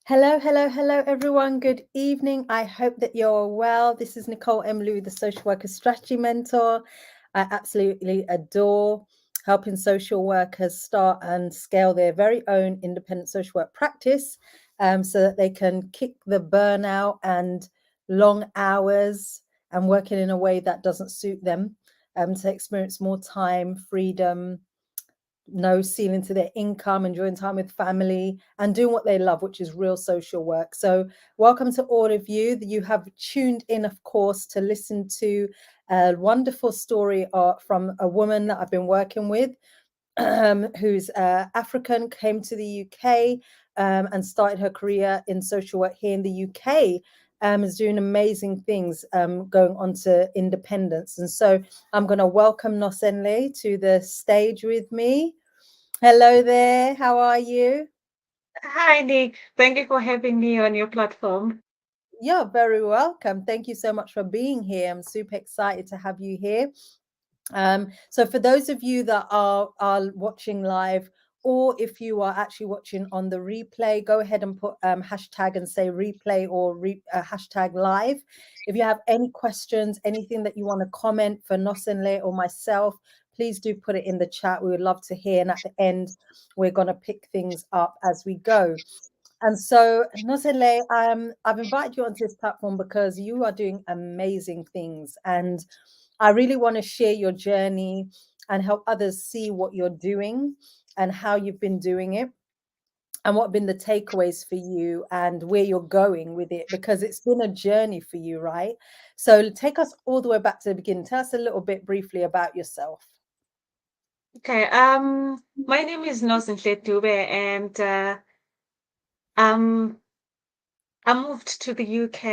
Hello, hello, hello, everyone. Good evening. I hope that you're well. This is NicoleMLouis, the social worker strategy mentor. I absolutely adore helping social workers start and scale their very own independent social work practice so that they can kick the burnout and long hours and working in a way that doesn't suit them to experience more time, freedom, no ceiling to their income, enjoying time with family, and doing what they love, which is real social work. So, welcome to all of you. You have tuned in, of course, to listen to a wonderful story from a woman that I've been working with. Who's African, came to the UK and started her career in social work here in the UK. Is doing amazing things going on to independence. And so I'm going to welcome Nozinhle to the stage with me. Hello there. How are you? Hi, Nick. Thank you for having me on your platform. You're very welcome. Thank you so much for being here. I'm super excited to have you here. So for those of you that are watching live, or if you are actually watching on the replay, go ahead and put hashtag and say replay or hashtag live. If you have any questions, anything that you want to comment for Nozinhle or myself, please do put it in the chat. We would love to hear. And at the end, we're going to pick things up as we go. And so, Nozinhle, I've invited you onto this platform because you are doing amazing things. And I really want to share your journey and help others see what you're doing and how you've been doing it and what have been the takeaways for you and where you're going with it, because it's been a journey for you, right? So take us all the way back to the beginning. Tell us a little bit briefly about yourself. Okay. My name is Nozinhle Dube, and um, I moved to the UK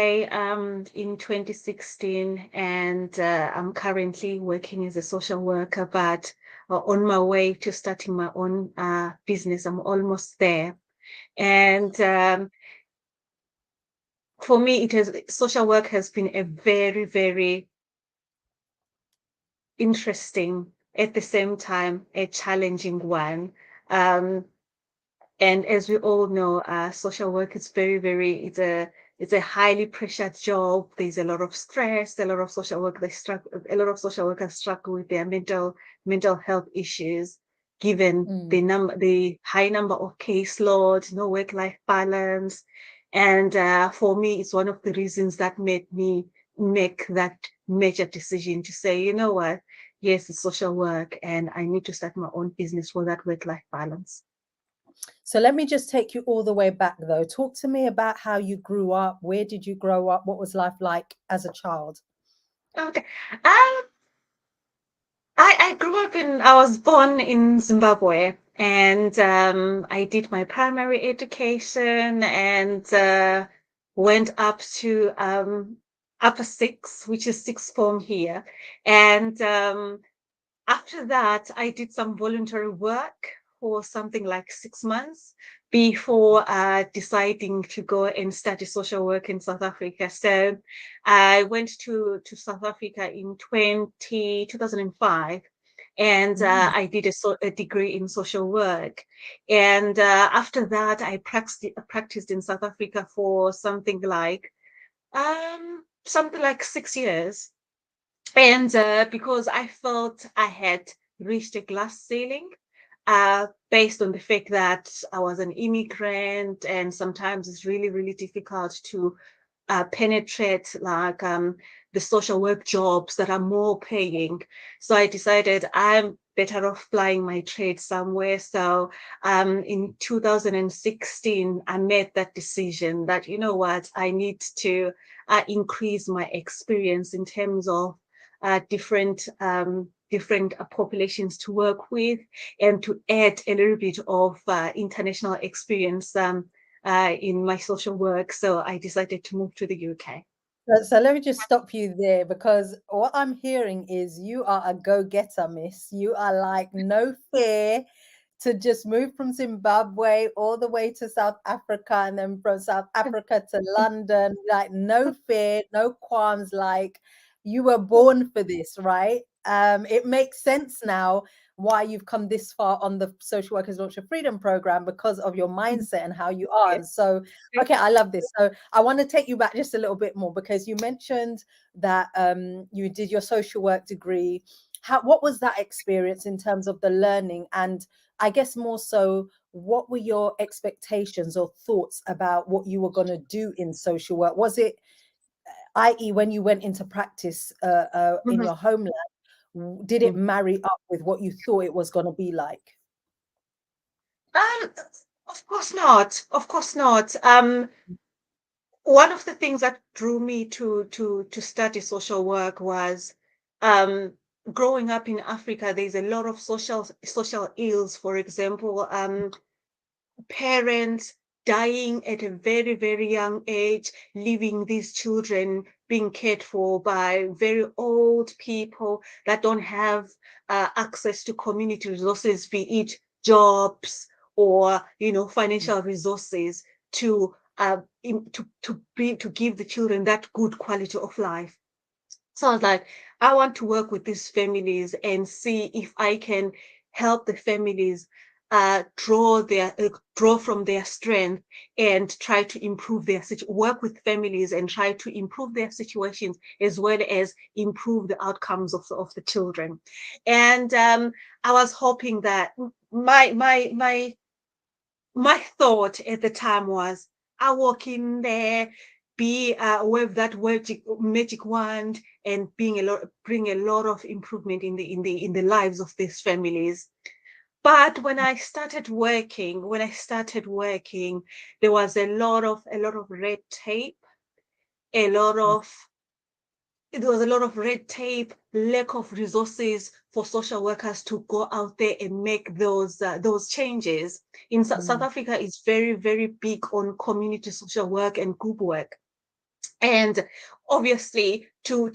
in 2016, and I'm currently working as a social worker, but on my way to starting my own business. I'm almost there, and for me, it has social work has been a very, very interesting, at the same time, a challenging one. Um, and as we all know, social work is very, very, it's a highly pressured job. There's a lot of stress, a lot of social work, a lot of social workers struggle with their mental health issues, given Mm. the high number of caseload, no work-life balance. And for me, it's one of the reasons that made me make that major decision to say, you know what, yes, it's social work, and I need to start my own business for that work-life balance. So let me just take you all the way back, though. Talk to me about how you grew up. Where did you grow up? What was life like as a child? Okay. I was born in Zimbabwe, and I did my primary education and went up to upper six, which is sixth form here. And after that, I did some voluntary work for something like 6 months before deciding to go and study social work in South Africa. So I went to South Africa in 2005, and Mm. I did a degree in social work. And after that, I practiced in South Africa for something like 6 years. And because I felt I had reached a glass ceiling, based on the fact that I was an immigrant, and sometimes it's really, really difficult to penetrate the social work jobs that are more paying. So I decided I'm better off flying my trade somewhere. So in 2016, I made that decision that, you know what, I need to increase my experience in terms of different populations to work with, and to add a little bit of international experience in my social work. So I decided to move to the UK. So let me just stop you there because what I'm hearing is you are a go-getter, miss. You are like no fear to just move from Zimbabwe all the way to South Africa and then from South Africa to London. Like no fear, no qualms, like you were born for this, right? It makes sense now why you've come this far on the Social Workers Launch Your Freedom program, because of your mindset and how you are. And so, okay, I love this. So I want to take you back just a little bit more, because you mentioned that you did your social work degree. What was that experience in terms of the learning? And I guess more so, what were your expectations or thoughts about what you were going to do in social work? Was it, i.e., when you went into practice in your homeland, did it marry up with what you thought it was going to be like? Um, of course not. Of course not. One of the things that drew me to study social work was um, growing up in Africa. There's a lot of social ills. For example, parents dying at a very, very young age, leaving these children being cared for by very old people that don't have access to community resources, be it jobs or financial resources to to give the children that good quality of life. So I was like, I want to work with these families and see if I can help the families draw from their strength and try to improve work with families and try to improve their situations, as well as improve the outcomes of the children. And I was hoping that my thought at the time was, I walk in there, be wave that magic wand, and bring a lot of improvement in the lives of these families. But when I started working, there was a lot of red tape, a lot of there was a lot of red tape, lack of resources for social workers to go out there and make those changes. In South Africa, is very, very big on community social work and group work. And obviously, to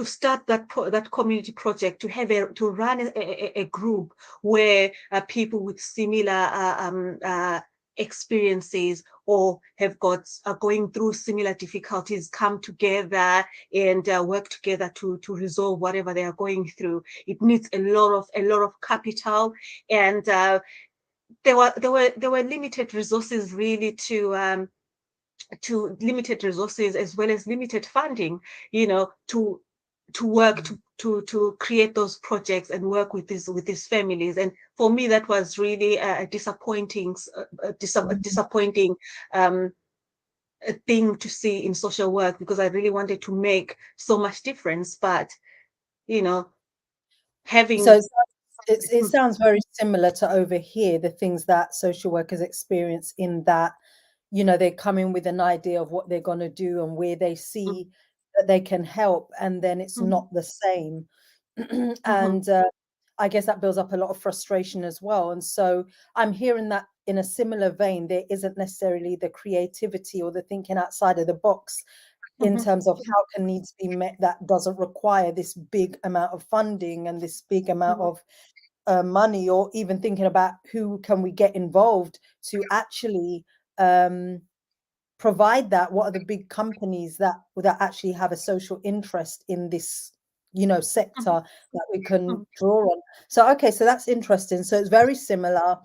start that community project, to run a group where people with similar experiences or are going through similar difficulties come together and work together to resolve whatever they are going through. It needs a lot of capital, and there were limited resources, really, to limited resources, as well as limited funding, to work to create those projects and work with these families. And for me, that was really a disappointing um, thing to see in social work, because I really wanted to make so much difference. But you know, So having it sounds very similar to over here, the things that social workers experience, in that, they come in with an idea of what they're going to do and where they see that they can help, and then it's not the same. And I guess that builds up a lot of frustration as well. And so I'm hearing that in a similar vein, there isn't necessarily the creativity or the thinking outside of the box in terms of how can needs be met, that doesn't require this big amount of funding and this big amount of money, or even thinking about who can we get involved to actually provide that. What are the big companies that actually have a social interest in this sector that we can draw on? So okay, so that's interesting. So it's very similar.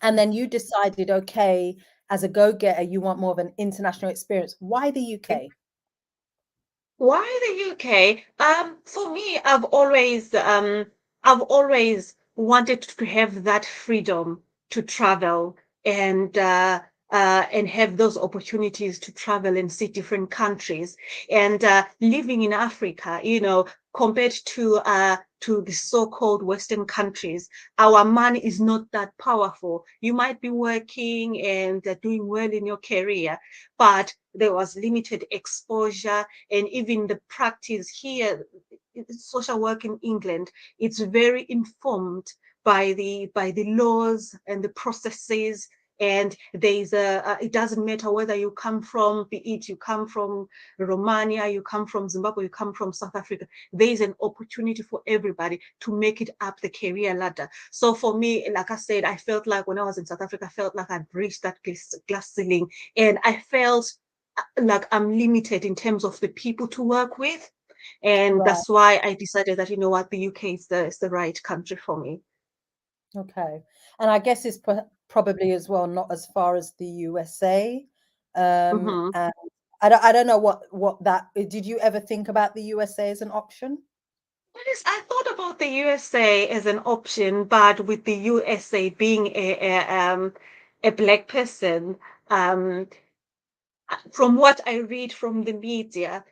And then you decided, okay, as a go-getter, you want more of an international experience. Why the UK? Why the UK? For me, I've always wanted to have that freedom to travel and have those opportunities to travel and see different countries. And living in Africa, compared to the so-called Western countries, our money is not that powerful. You might be working and doing well in your career, but there was limited exposure. And even the practice here, social work in England, it's very informed by the laws and the processes. And it doesn't matter whether you come from, be it you come from Romania, you come from Zimbabwe, you come from South Africa. There is an opportunity for everybody to make it up the career ladder. So for me, like I said, I felt like when I was in South Africa, I felt like I'd reached that glass ceiling, and I felt like I'm limited in terms of the people to work with. And Right. that's why I decided that, the UK is the right country for me. Okay. And I guess it's probably as well not as far as the USA. Mhm. And I don't know what that did you ever think about the USA as an option? Yes, I thought about the USA as an option, but with the USA being a black person, um, from what I read from the media,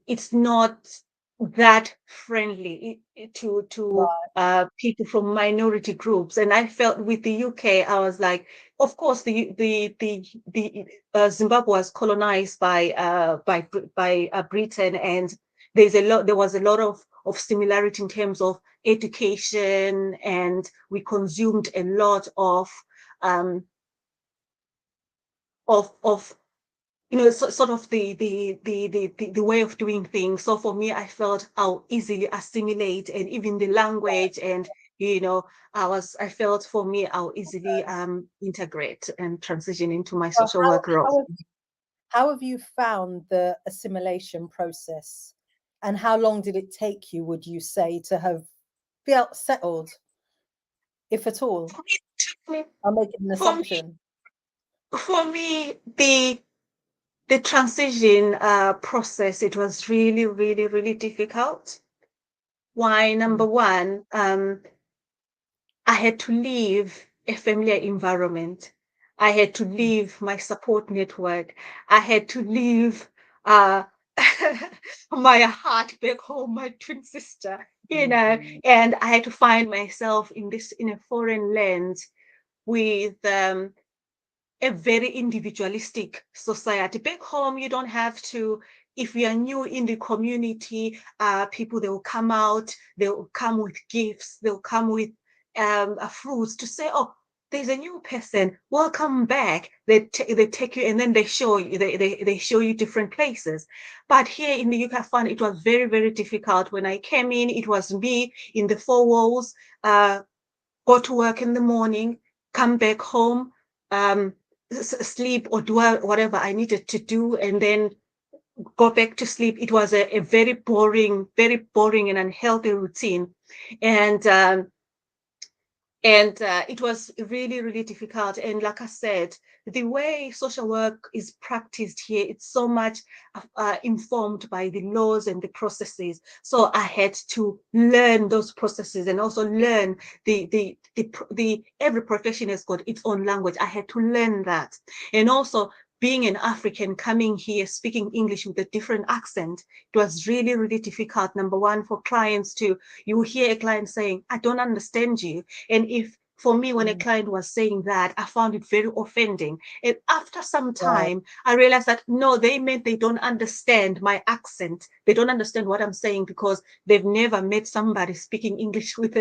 it's not that friendly to Right. people from minority groups. And I felt with the UK, I was like, of course, the Zimbabwe was colonized by Britain, and there was a lot of similarity in terms of education, and we consumed a lot um, of sort of the way of doing things. So for me, I felt I'll easily assimilate, and even the language, and you know, I felt for me I'll easily integrate and transition into my So social work role. how have you found the assimilation process? And how long did it take you, would you say, to have felt settled, if at all? For me, it took me- I'm making an for me, assumption. for me, the transition process, it was really, really, really difficult. Why? Number Mm, one, I had to leave a familiar environment. I had to mm, leave my support network. I had to leave uh, my heart back home, my twin sister, mhm. and I had to find myself in a foreign land with a very individualistic society. Back home, you don't have to, if you are new in the community, people, they will come out, they will come with gifts, they'll come with fruits to say, oh, there's a new person, welcome back. They take you, and then they show you, they show you different places. But here in the UK, I found it was very, very difficult. When I came in, it was me in the four walls, uh, go to work in the morning, come back home, um, sleep or do whatever I needed to do, and then go back to sleep. It was a very boring and unhealthy routine. And it was really, really difficult. And like I said, the way social work is practiced here, it's so much informed by the laws and the processes. So I had to learn those processes, and also learn the every profession has got its own language. I had to learn that. And also, being an African coming here speaking English with a different accent, it was really, really difficult. Number one, for clients to, you hear a client saying, I don't understand you. And if, for me, when a Mm, client was saying that, I found it very offending. And after some right. time, I realized that no, they meant they don't understand my accent. They don't understand what I'm saying because they've never met somebody speaking English with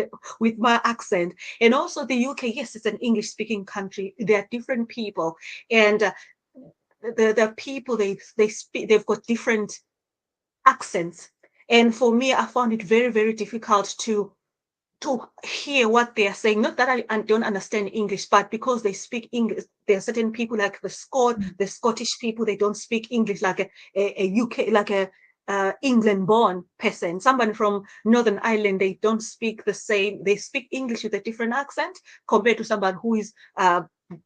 my accent. And also the UK, yes, it's an English speaking country. There are different people, and the people, they speak, they've got different accents. And for me, I found it very, very difficult to hear what they are saying. Not that I don't understand English, but because they speak English, there are certain people like Mm, the Scottish people, they don't speak English like a UK, like a England-born person. Somebody from Northern Ireland, they don't speak the same. They speak English with a different accent compared to somebody who is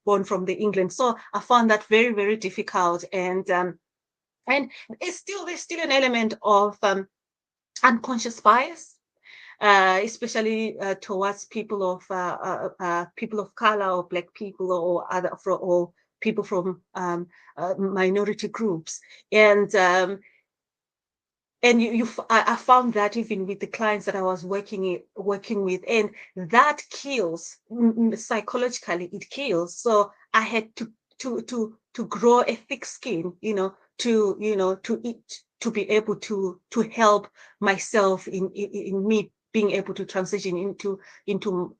born from the England. So I found that very, very difficult, and there's still an element of unconscious bias, especially towards people of color, or black people, or people from minority groups. And um, and I found that even with the clients that I was working with, and that kills, psychologically, it kills. So I had to grow a thick skin, to eat, to be able to help myself in me being able to transition into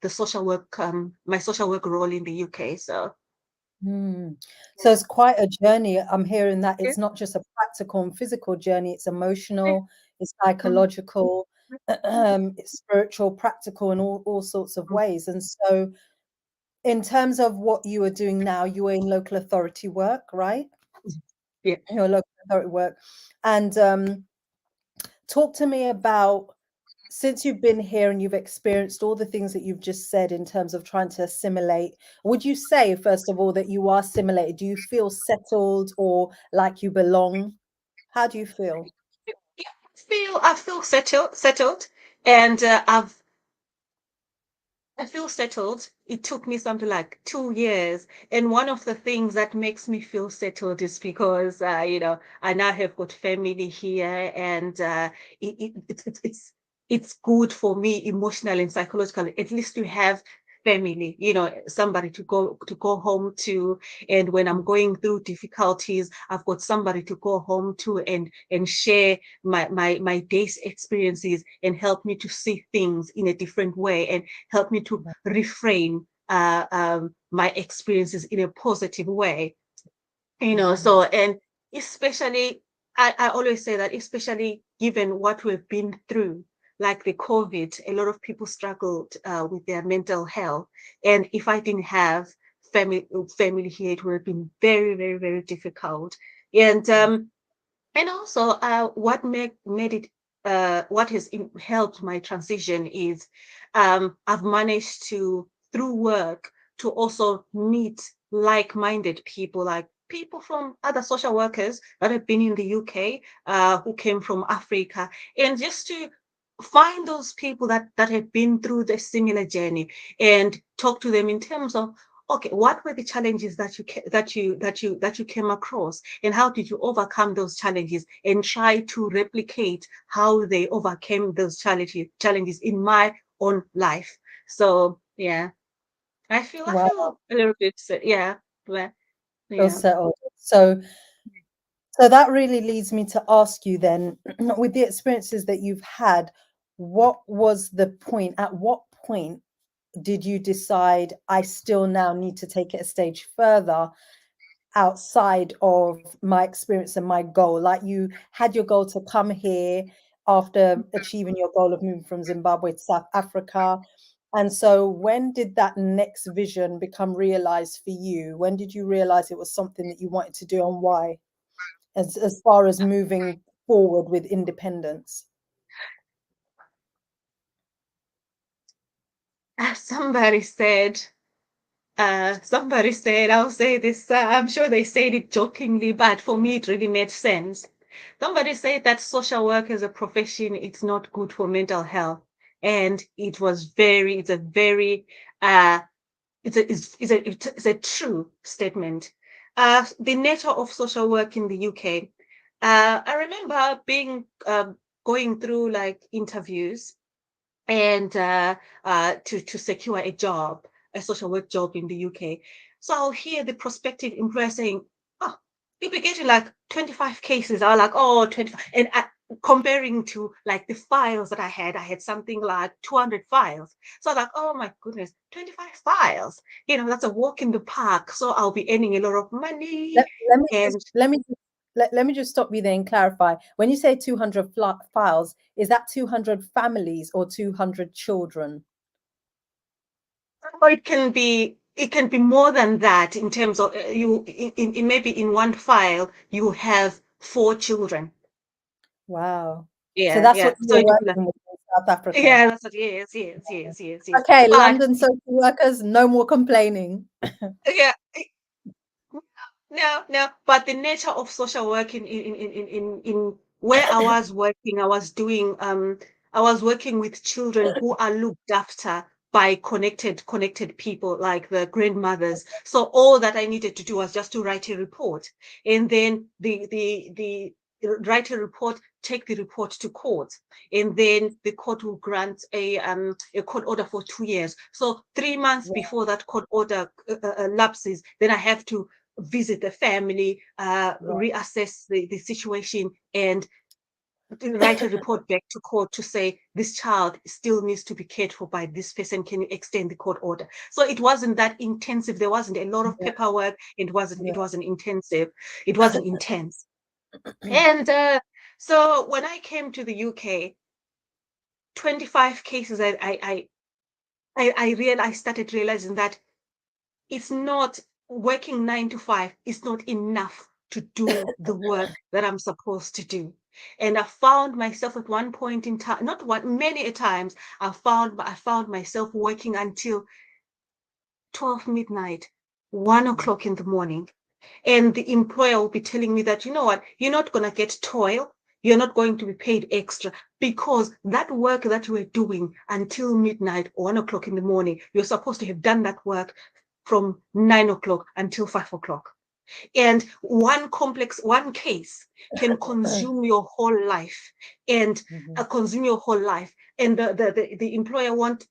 the social work, my social work role in the UK. So mm. So it's quite a journey. I'm hearing that it's not just a practical and physical journey, it's emotional, it's psychological, it's spiritual, practical, in all sorts of ways. And so, in terms of what you are doing now, you are in local authority work, right? yeah. Your local authority work. And talk to me about since you've been here and you've experienced all the things that you've just said in terms of trying to assimilate, would you say, first of all, that you are assimilated? Do you feel settled or like you belong? How do you feel? Yeah, I feel settled, and I feel settled. It took me something like 2 years. And one of the things that makes me feel settled is because, I now have got family here, and it's good for me emotionally and psychologically. At least to have family, somebody to go home to. And when I'm going through difficulties, I've got somebody to go home to and share my day's experiences and help me to see things in a different way, and help me to reframe my experiences in a positive way. So, and especially, I always say that, especially given what we've been through, like the COVID, a lot of people struggled with their mental health. And if I didn't have family here, it would have been very, very, very difficult. And also, what has helped my transition is, I've managed to, through work, to also meet like-minded people, like people from other social workers that have been in the UK, who came from Africa, and just to find those people that have been through the similar journey, and talk to them in terms of, okay, what were the challenges that you came across, and how did you overcome those challenges, and try to replicate how they overcame those challenges in my own life. So yeah, I Wow, feel a little bit yeah, well, feel yeah. settled. So that really leads me to ask you then, with the experiences that you've had, what was the point? At what point did you decide I still now need to take it a stage further outside of my experience and my goal? Like, you had your goal to come here after achieving your goal of moving from Zimbabwe to South Africa. And so when did that next vision become realized for you? When did you realize it was something that you wanted to do, and why? As far as moving forward with independence. Somebody said, I'll say this, I'm sure they said it jokingly, but for me, it really made sense. Somebody said that social work as a profession, it's not good for mental health. And it's a very, it's a true statement. The nature of social work in the UK, I remember going through like interviews, and to secure a job, a social work job in the UK. So I'll hear the prospective employer saying, "Oh, you'll be getting like 25 cases." I was like, "Oh, 25." And comparing to like the files that I had something like 200 files. So I was like, "Oh my goodness, 25 files. That's a walk in the park. So I'll be earning a lot of money." Let me just And let me just stop you there and clarify. When you say 200 files, is that 200 families or 200 children? or it can be more than that, in terms of, you in maybe in one file you have 4 children. Wow. So Yeah, that's yeah. what you So were it will be like, working with in South Africa. yeah, that's what. Yes, yes, yes, yes, yes. Okay, But London social workers, no more complaining. yeah, no, no. But the nature of social work in where I was working, I was working with children who are looked after by connected people, like the grandmothers. So all that I needed to do was just to write a report, and then the write a report, take the report to court, and then the court will grant a court order for 2 years. So 3 months before that court order lapses, then I have to visit the family, Right. reassess the situation, and write a report back to court to say this child still needs to be cared for by this person. Can you extend the court order? So it wasn't that intensive. There wasn't a lot of Yeah, paperwork. It wasn't. yeah. It wasn't intensive. It wasn't intense. And so when I came to the UK, 25 cases. I started realizing that it's not working 9 to 5 is not enough to do the work that I'm supposed to do. And I found myself at one point in time, not one, many a times, I found myself working until 12 midnight, 1 o'clock in the morning. And the employer will be telling me that, you know what, you're not going to get toil. You're not going to be paid extra because that work that you were doing until midnight or 1 o'clock in the morning, you're supposed to have done that work from 9 o'clock until 5 o'clock. And one case can consume your whole life and consume your whole life. And the employer won't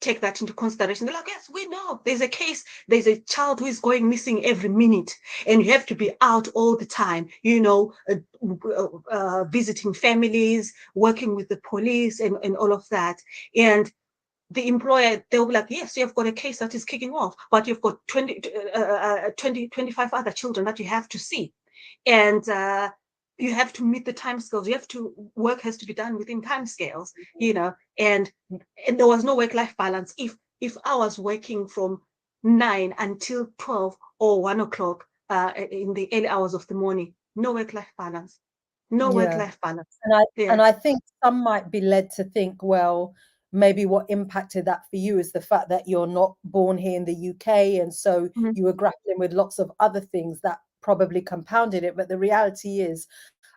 take that into consideration. They're like, yes, we know there's a case, there's a child who is going missing every minute, and you have to be out all the time, visiting families, working with the police, and all of that. And the employer, they'll be like, yes, you've got a case that is kicking off, but you've got 25 other children that you have to see. And you have to meet the time scales. Work has to be done within time scales, and there was no work-life balance. If I was working from 9 until 12 or 1 o'clock in the early hours of the morning, no work-life balance. No Yeah. work-life balance. And Yeah. I think some might be led to think, well, maybe what impacted that for you is the fact that you're not born here in the UK, and so Mhm. you were grappling with lots of other things that probably compounded it. But the reality is,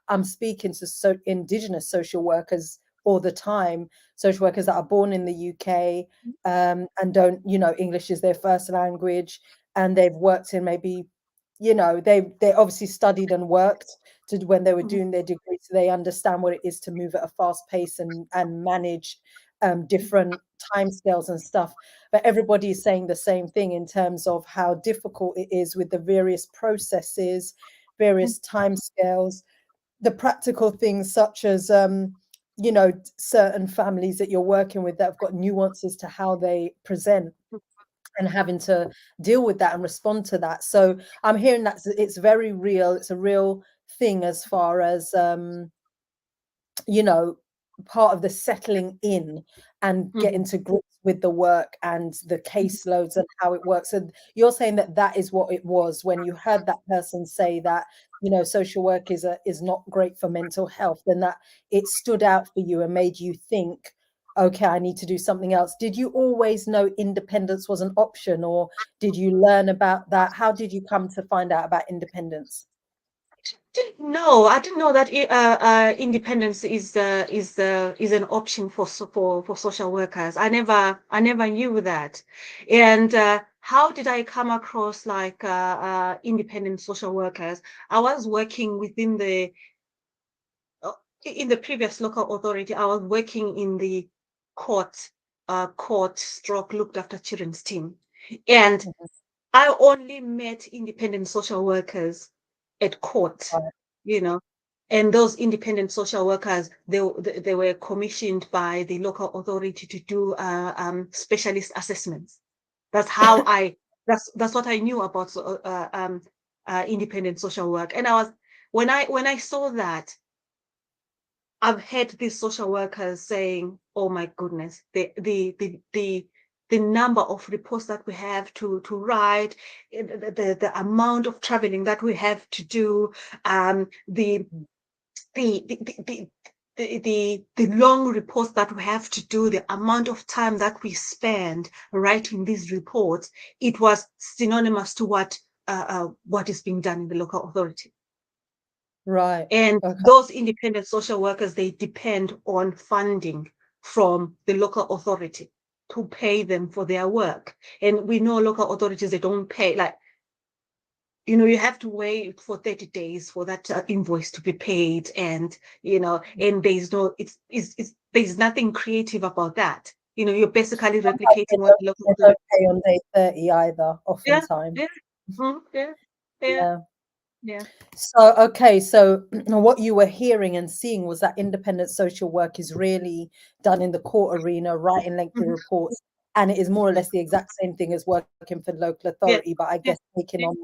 I'm speaking to Indigenous social workers all the time, social workers that are born in the UK, and don't, English is their first language, and they've worked in maybe, they obviously studied and worked to when they were Mhm. doing their degree, so they understand what it is to move at a fast pace and manage different timescales and stuff. But everybody is saying the same thing in terms of how difficult it is with the various processes, various timescales, the practical things such as certain families that you're working with that have got nuances to how they present, and having to deal with that and respond to that. So I'm hearing that it's very real. It's a real thing as far as you know, part of the settling in and Mhm. getting to grips with the work and the caseloads and how it works. And you're saying that that is what it was when you heard that person say that, social work is not great for mental health, then that it stood out for you and made you think, okay, I need to do something else. Did you always know independence was an option, or did you learn about that? How did you come to find out about independence? I didn't know that independence is an option for social workers. I never knew that. And how did I come across like independent social workers? I was working uh, in the previous local authority. I was working in the court stroke looked after children's team, and I only met independent social workers at court, Right. you know, and those independent social workers, they were commissioned by the local authority to do specialist assessments. That's how that's what I knew about independent social work. And I was when I saw that, I've heard these social workers saying, "Oh my goodness, the number of reports that we have to write, the amount of traveling that we have to do, the the the the the long reports that we have to do, the amount of time that we spend writing these reports, it was synonymous to what is being done in the local authority. Right. And Okay. those independent social workers, they depend on funding from the local authority to pay them for their work. And we know local authorities, they don't pay, like, you have to wait for 30 days for that invoice to be paid. And there's nothing creative about that. You're basically Sometimes replicating what the local they authority. don't pay on day 30 either, Yeah, oftentimes. yeah, yeah, yeah, Yeah. yeah. So, okay, so what you were hearing and seeing was that independent social work is really done in the court arena, writing lengthy Mhm. reports, and it is more or less the exact same thing as working for the local Yeah, authority, but I yeah, guess taking yeah, on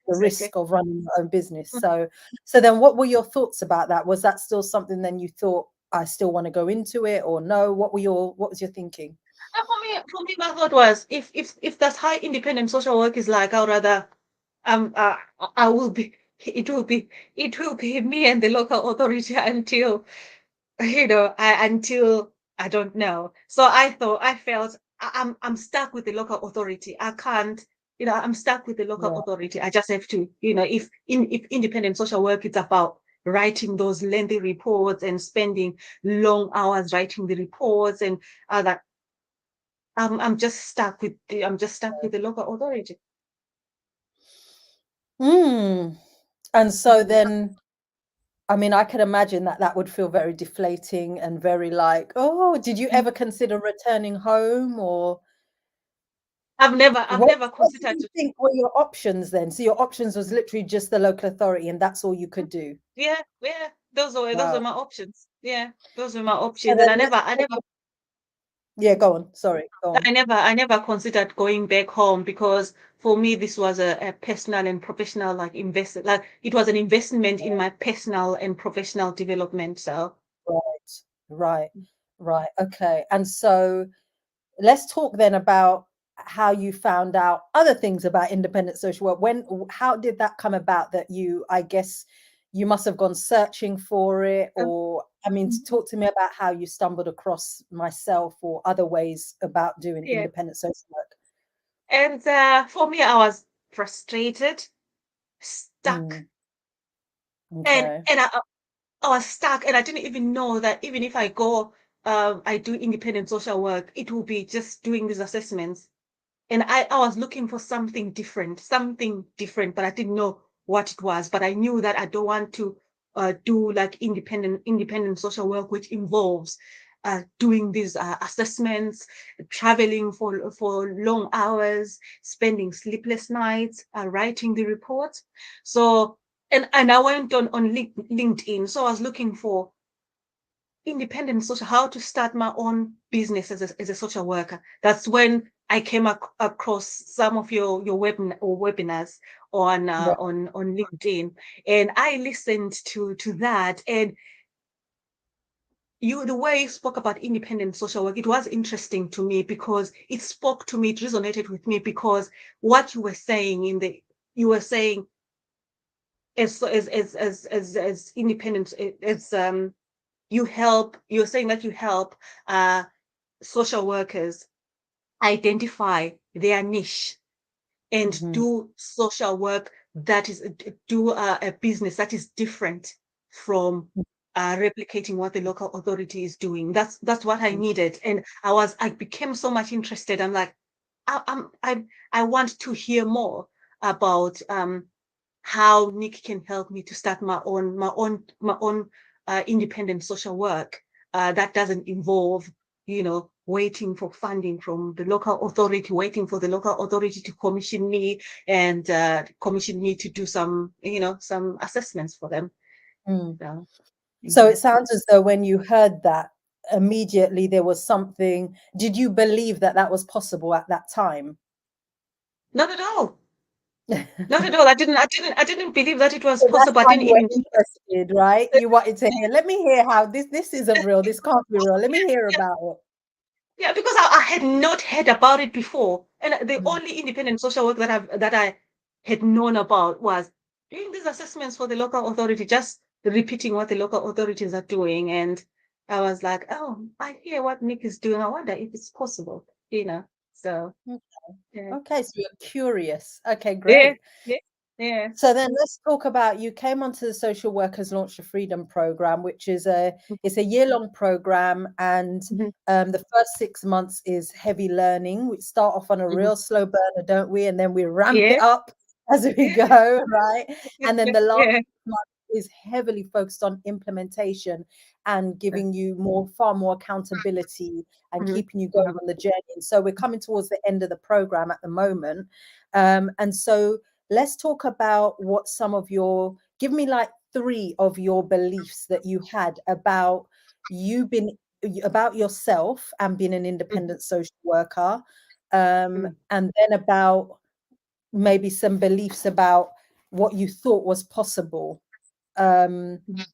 the exactly. risk of running your own business. Mhm. So then what were your thoughts about that? Was that still something then you thought, I still want to go into it, or no? What was your thinking? For me, my thought was, if that's how independent social work is like, I'd rather I will be. it will be me and the local authority until until I don't know. So I felt I'm stuck with the local authority. I can't, I'm stuck with the local Yeah. authority. I just have to, if independent social work is about writing those lengthy reports and spending long hours writing the reports and that, I'm just stuck with the local authority. Mm. And so Mm. then, I mean, I can imagine that that would feel very deflating and very like, oh, did you ever consider returning home, or I've never what did considered you to. think were your options then? So your options was literally just the local authority and that's all you could do. Yeah, yeah. Those were Wow. my options. Yeah, those were my So options, and then let's talk yeah, go on. Sorry, go on. I never considered going back home because for me this was a personal and professional like it was an investment in my personal and professional development. So Right, right, right. Okay. And so let's talk then about how you found out other things about independent social work. How did that come about that I guess you must have gone searching for it, or, I mean, talk to me about how you stumbled across myself or other ways about doing yeah, independent social work. and for me I was frustrated, stuck, Mm, okay. and I was stuck, and I didn't even know that even if I go, I do independent social work, it will be just doing these assessments. And I was looking for something different, but I didn't know what it was. But I knew that I don't want to do like independent social work, which involves doing these assessments, traveling for long hours, spending sleepless nights, writing the report. So and I went on LinkedIn. So I was looking for independent social, how to start my own business as a social worker. That's when I came across some of your webinars Right. on LinkedIn, and I listened to that. And the way you spoke about independent social work, it was interesting to me because it spoke to me, it resonated with me because what you were saying you were saying as independent as you're saying that you help uh social workers identify their niche and Mhm. do social work that is do a business that is different from replicating what the local authority is doing. That's what I needed, and I became so much interested. I'm like, I want to hear more about how Nick can help me to start my own independent social work that doesn't involve, waiting for funding from the local authority, waiting for the local authority to commission me and commission me to do some assessments for them. Mm. So, So mhm. it sounds as though when you heard that, immediately there was something. Did you believe that that was possible at that time? Not at all. Not at all. I didn't believe that it was So that's possible. I why didn't you were even. interested, right? You wanted to hear, let me hear how this isn't real. This can't be real. Let me hear about it. Yeah, because I had not heard about it before, and the Mm, only independent social work that I had known about was doing these assessments for the local authority, just repeating what the local authorities are doing. And I was like, oh, I hear what Nick is doing. I wonder if it's possible, So mm. yeah, Okay, so you're curious. Okay, yeah, great. yeah, yeah. So then let's talk about, you came onto the Social Workers Launch the Freedom program, which is it's a year-long program, and Mhm, the first 6 months is heavy learning. We start off on a mhm. real slow burner, don't we? And then we ramp Yeah, it up as we go, right? And then the last yeah. month is heavily focused on implementation and Yeah. giving you far more accountability and Mhm, keeping you going mhm, on the journey. And so we're coming towards the end of the program at the moment. And so let's talk about what some of give me like 3 of your beliefs that you had about you being about yourself and being an mhm, independent social worker, mhm, and then about maybe some beliefs about what you thought was possible, um, mhm.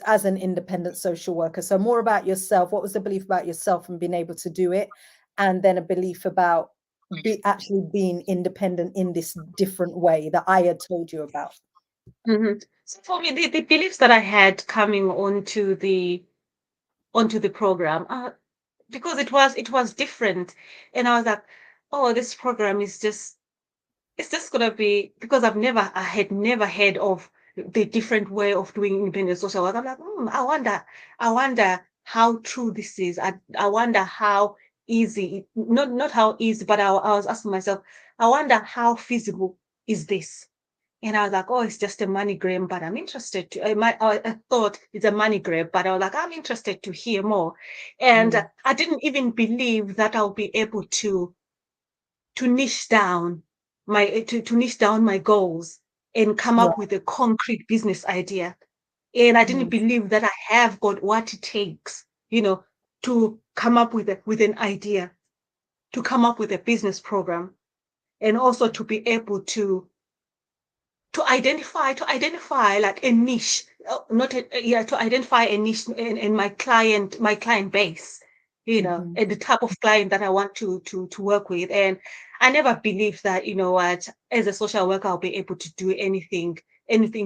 as an independent social worker. So more about yourself. What was the belief about yourself and being able to do it? And then a belief about actually being independent in this different way that I had told you about. So for me, the beliefs that I had coming onto the program, because it was different, and I was like, oh, this program is just it's just gonna be because I had never heard of the different way of doing independent social work. I'm like, I wonder how true this is. I wonder how easy, not how easy, but I was asking myself, I wonder how feasible is this? And I was like, oh, it's just a money grab, but I'm interested to. I thought it's a money grab, but I was like, I'm interested to hear more. And I didn't even believe that I'll be able to niche down to niche down my goals and come Right. up with a concrete business idea. And I didn't Mm. believe that I have got what it takes, to come up with an idea, to come up with a business program, and also to be able to identify like a niche, not a, yeah to identify a niche in my client base, Mhm. and the type of client that I want to work with. And I never believed that, what, as a social worker, I'll be able to do anything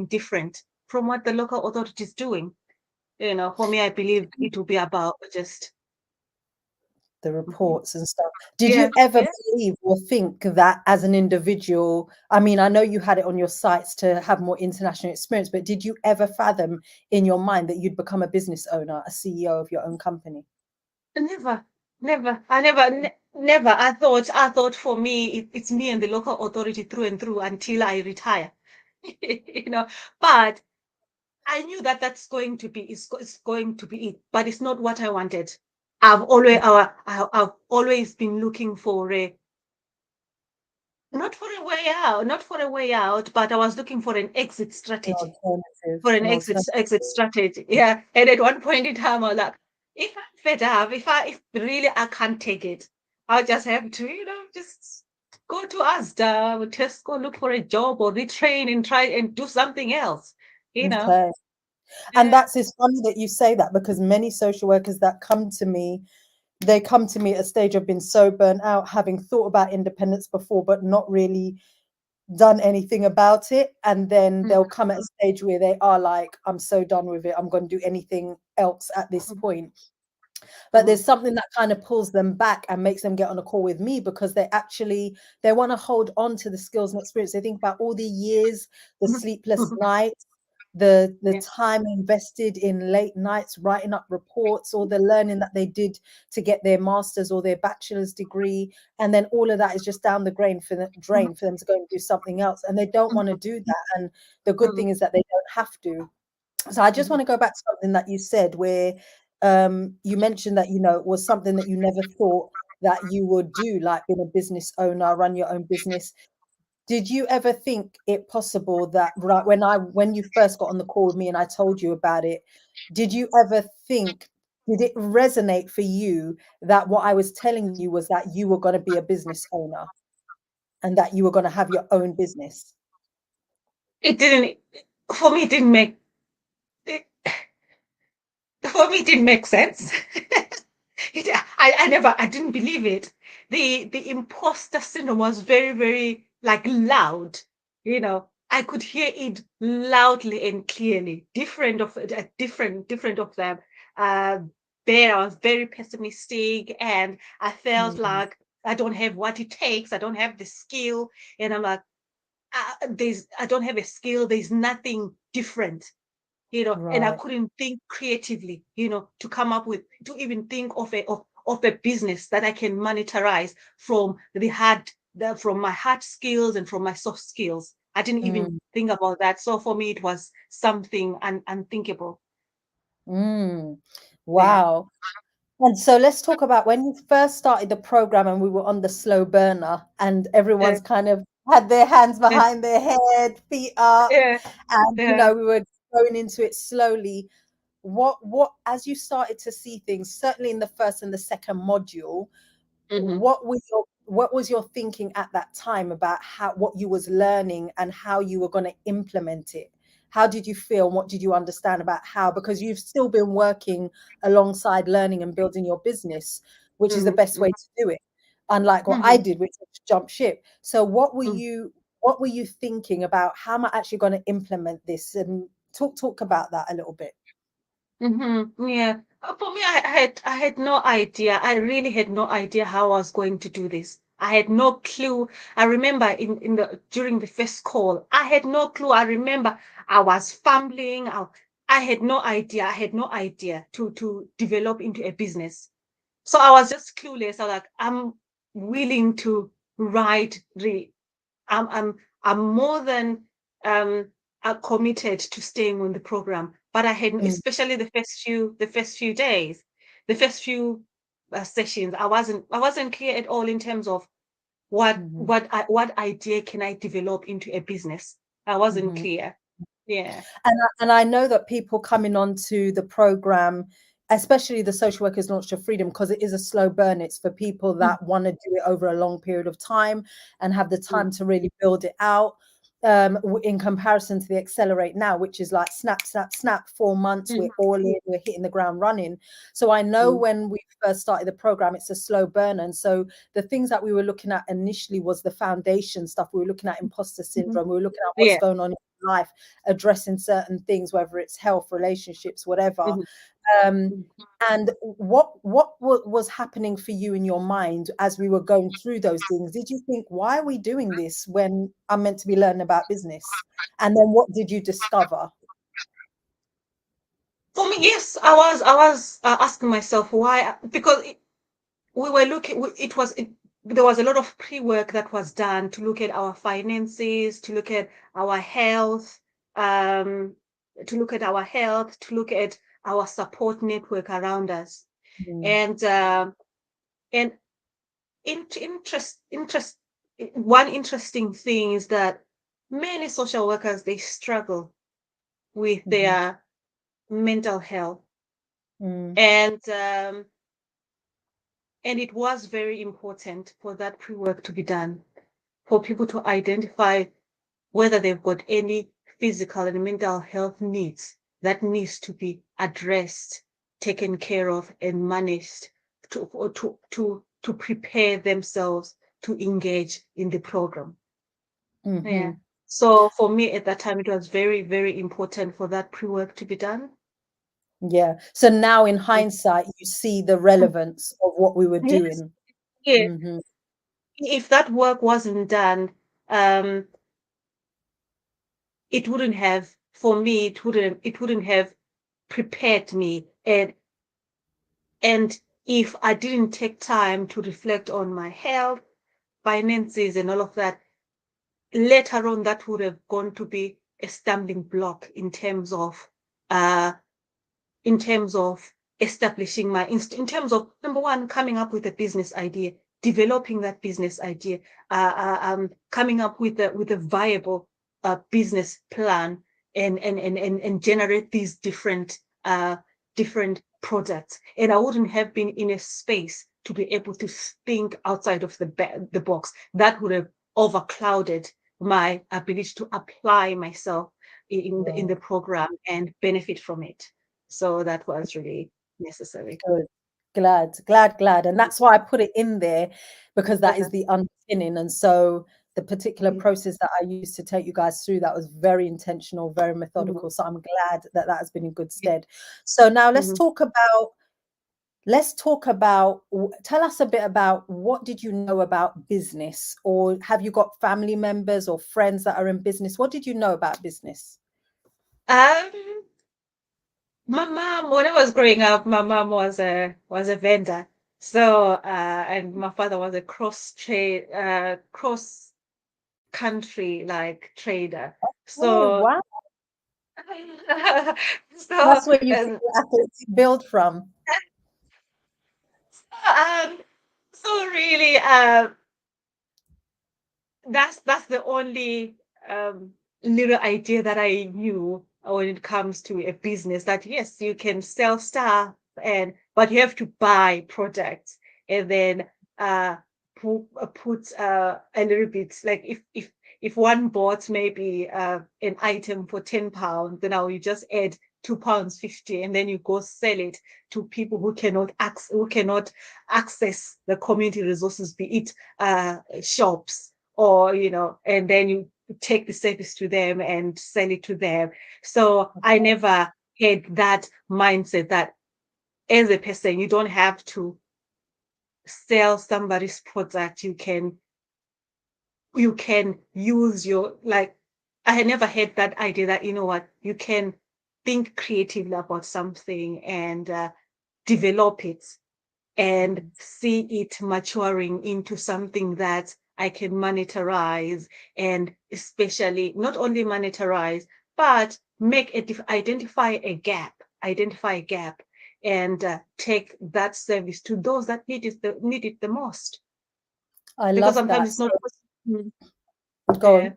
different from what the local authority is doing. For me, I believe it will be about just. The Mhm. reports and stuff. Did you Yeah, ever yeah. believe or think that as an individual, I mean, I know you had it on your sights to have more international experience, but did you ever fathom in your mind that you'd become a business owner, a CEO of your own company? Never, never. I never. I thought for me, it's me and the local authority through and through until I retire. you know, but I knew that that's going to be it's going to be it, but it's not what I wanted. I've always been looking for a not for a way out, not for a way out, but I was looking for an exit An strategy. alternative, For an an exit alternative. strategy. Yeah. And at one point in time, I was like, if I'm fed up, if really I can't take it, I'll just have to, just go to Asda, just go look for a job or retrain and try and do something else. You know. Okay. And Yeah. that's it's funny that you say that because many social workers that come to me, they come to me at a stage of being so burnt out, having thought about independence before, but not really done anything about it. And then Mhm, they'll come at a stage where they are like, I'm so done with it. I'm going to do anything else at this mhm, point. But mhm, there's something that kind of pulls them back and makes them get on a call with me because they want to hold on to the skills and experience. They think about all the years, the mhm, sleepless mhm. nights, the Yeah. time invested in late nights writing up reports, all the learning that they did to get their master's or their bachelor's degree, and then all of that is just down the Mhm, drain for them to go and do something else, and they don't want to mhm, do that. And the good mhm, thing is that they don't have to. So I just mhm, want to go back to something that you said where you mentioned that, it was something that you never thought that you would do, like being a business owner, run your own business. Did you ever think it possible that, right, when you first got on the call with me and I told you about it, did you ever think, did it resonate for you that what I was telling you was that you were going to be a business owner and that you were going to have your own business? It didn't, for me, it, for me, it didn't make sense. I didn't believe it. The imposter syndrome was very, very like loud. I could hear it loudly and clearly. Different of them. Uh, there, I was very pessimistic, and I felt Mm, like I don't have what it takes. I don't have the skill, and I'm like, I don't have a skill. There's nothing different, and I right. couldn't think creatively, to come up with, to even think of a business that I can monetize from my hard skills and from my soft skills. I didn't even Mm, think about that. So for me, it was something unthinkable. mm. Yeah. Wow. And so let's talk about when you first started the program and we were on the slow burner and Yeah. everyone's kind of had their hands Yeah. behind their head, feet up, Yeah. and Yeah. we were going into it slowly. What as you started to see things, certainly in the first and the second module, Hmm. what was your thinking at that time about what you was learning and how you were going to implement it? How did you feel and what did you understand about how, because you've still been working alongside learning and building your business, which is the Hmm. best way Hmm. to do it, unlike what I Hmm. did, which was jump ship. So what were Hmm. you what were you thinking about? How am I actually going to implement this? And talk about that a little bit. Yeah. For me, I had no idea. I really had no idea how I was going to do this. I had no clue. I remember during the first call, I had no clue. I remember I was fumbling. I had no idea. I had no idea to develop into a business. So I was just clueless. I was like, I'm willing to ride the I'm more than committed to staying on the program. But I had, especially the first few days, the first few sessions, I wasn't clear at all in terms of what idea can I develop into a business. I wasn't clear. Yeah. And I know that people coming onto the program, especially the social workers launched your freedom, because it is a slow burn. It's for people that want to do it over a long period of time and have the time to really build it out. In comparison to the Accelerate Now, which is like snap, snap, snap, 4 months, we're all in, we're hitting the ground running. So I know when we first started the program, it's a slow burn. And so the things that we were looking at initially was the foundation stuff. We were looking at imposter syndrome. We were looking at what's going on in life, addressing certain things, whether it's health, relationships, whatever. And what was happening for you in your mind as we were going through those things? Did you think, why are we doing this when I'm meant to be learning about business? And then what did you discover? For me, yes, I was asking myself why, because we were looking. There was a lot of pre-work that was done to look at our finances, to look at our health, to look at our health, to look at our support network around us, and one interesting thing is that many social workers, they struggle with their mental health, and it was very important for that pre-work to be done, for people to identify whether they've got any physical and mental health needs that needs to be addressed, taken care of, and managed to prepare themselves to engage in the program. Yeah. So for me at that time, it was very, very important for that pre-work to be done. Yeah. So now in hindsight, you see the relevance of what we were Yes. doing. Yeah. If that work wasn't done, it wouldn't have, for me, it wouldn't have prepared me. And if I didn't take time to reflect on my health, finances, and all of that, later on, that would have gone to be a stumbling block in terms of establishing in terms of, number one, coming up with a business idea, developing that business idea, coming up with a viable business plan, and generate these different products. And I wouldn't have been in a space to be able to think outside of the box. That would have overclouded my ability to apply myself in the program and benefit from it. So that was really necessary. Good. Glad. And that's why I put it in there, because that is the underpinning. And so the particular process that I used to take you guys through, that was very intentional, very methodical. So I'm glad that has been in good stead. So now let's talk about, tell us a bit about, what did you know about business? Or have you got family members or friends that are in business? What did you know about business? My mom, when I was growing up, my mom was a vendor. So and my father was a cross country like trader. Oh, So wow. so That's where you get your athletes build from. um, so really that's the only little idea that I knew when it comes to a business, that yes, you can sell stuff, but you have to buy products, and then put a little bit, like if one bought maybe an item for £10, then now you just add £2.50, and then you go sell it to people who cannot access the community resources, be it shops, or and then you take the service to them and sell it to them. So I never had that mindset that as a person, you don't have to sell somebody's product. You can use your, like, I had never had that idea that, you know what, you can think creatively about something and develop it and see it maturing into something that I can monetize, and especially not only monetize, but make identify a gap, and take that service to those that need it the most. I Because love sometimes that. it's not. Mm, Go yeah, on.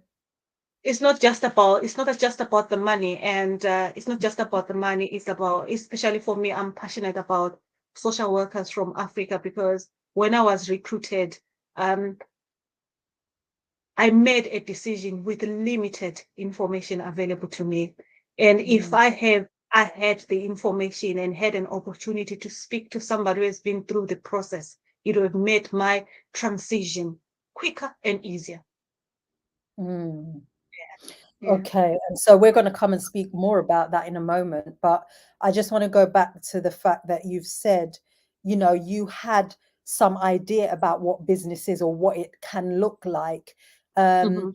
it's not just about the money, and it's not just about the money. It's about, especially for me, I'm passionate about social workers from Africa, because when I was recruited, um, I made a decision with limited information available to me. And if I had the information and had an opportunity to speak to somebody who has been through the process, it would have made my transition quicker and easier. Mm. Yeah. Okay, and so we're going to come and speak more about that in a moment, but I just want to go back to the fact that you've said, you had some idea about what business is or what it can look like. Mm-hmm.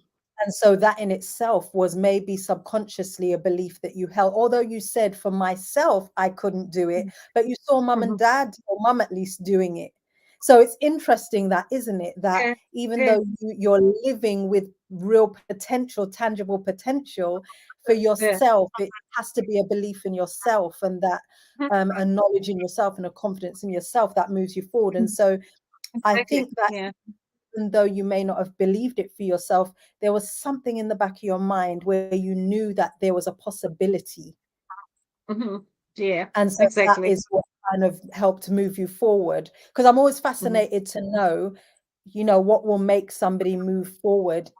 And so that in itself was maybe subconsciously a belief that you held, although you said for myself, I couldn't do it, but you saw mum Mm-hmm. and dad, or mum at least, doing it. So it's interesting that, isn't it, that Yeah. even Yeah. though you're living with real potential, tangible potential for Yeah. yourself, it has to be a belief in yourself, and that a knowledge in yourself and a confidence in yourself that moves you forward. And so I Exactly. think that Yeah. even though you may not have believed it for yourself, there was something in the back of your mind where you knew that there was a possibility. Mm-hmm. Yeah. And so that Exactly. is what kind of helped move you forward. Because I'm always Mm-hmm. fascinated to know, what will make somebody move forward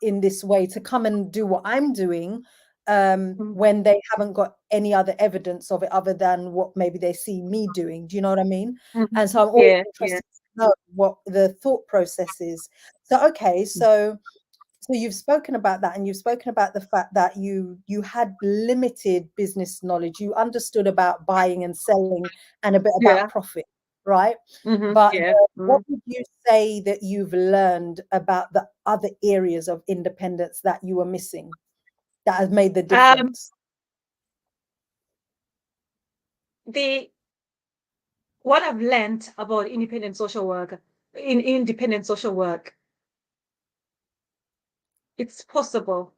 in this way to come and do what I'm doing, when they haven't got any other evidence of it other than what maybe they see me doing. Do you know what I mean? Mm-hmm. And so I'm always Yeah. Yeah. interested to know what the thought process is. So, okay, so you've spoken about that, and you've spoken about the fact that you had limited business knowledge. You understood about buying and selling and a bit about Yeah. profit, right? Mm-hmm. But Yeah. what would you say that you've learned about the other areas of independence that you were missing, that has made the Um, difference? the what I've learned about independent social work, it's possible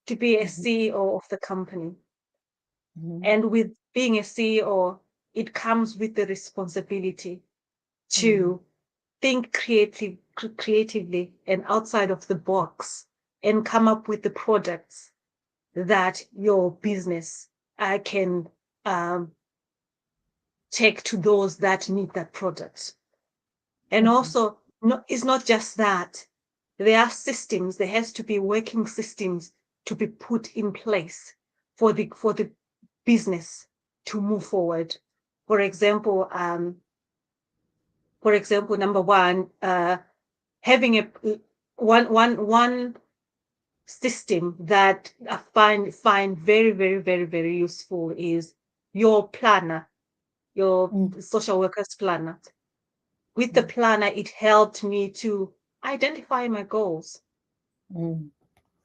to be a Mhm, CEO of the company. mhm, And with being a CEO, it comes with the responsibility mhm, to think creatively and outside of the box, and come up with the products that your business can um, take to those that need that product. And mhm, also, no, it's not just that. There are systems, there has to be working systems to be put in place for the business to move forward. For example, number one, having a one system that I find very, very, very, very useful is your planner, your mhm, social workers planner. With the planner, it helped me to identify my goals mhm,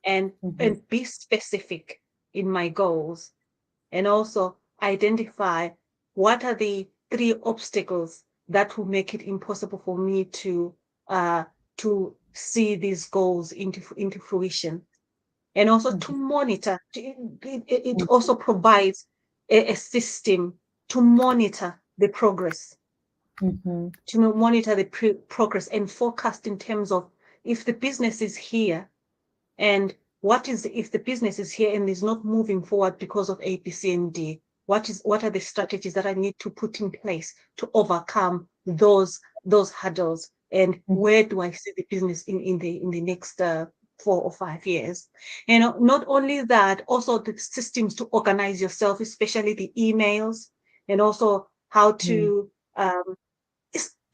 and mhm, be specific in my goals, and also identify what are the three obstacles that will make it impossible for me uh, to see these goals into fruition, and also to mhm, monitor. It also provides a system to monitor the progress, mhm, to monitor the progress and forecast in terms of, if the business is here, and if the business is here and is not moving forward because of A, B, C, and D, what are the strategies that I need to put in place to overcome those hurdles, and mhm, where do I see the business in the next 4 or 5 years? Not only that, also the systems to organize yourself, especially the emails, and also how mhm, to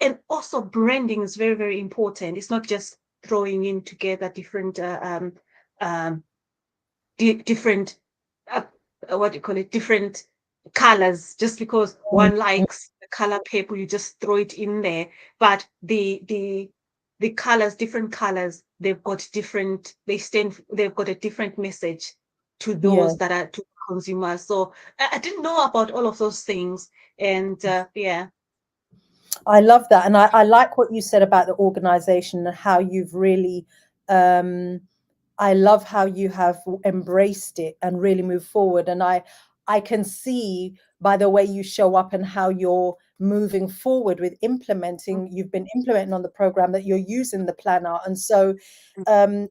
and also branding is very, very important. It's not just throwing in together different different what do you call it, different colors. Just because one likes the color purple, you just throw it in there. But the colors, different colors, they've got different, they've got a different message to those that are to consumers. So I didn't know about all of those things. And yeah. I love that. And I like what you said about the organization and how you've really, I love how you have embraced it and really moved forward. And I can see by the way you show up and how you're moving forward with implementing, you've been implementing on the program, that you're using the planner. And so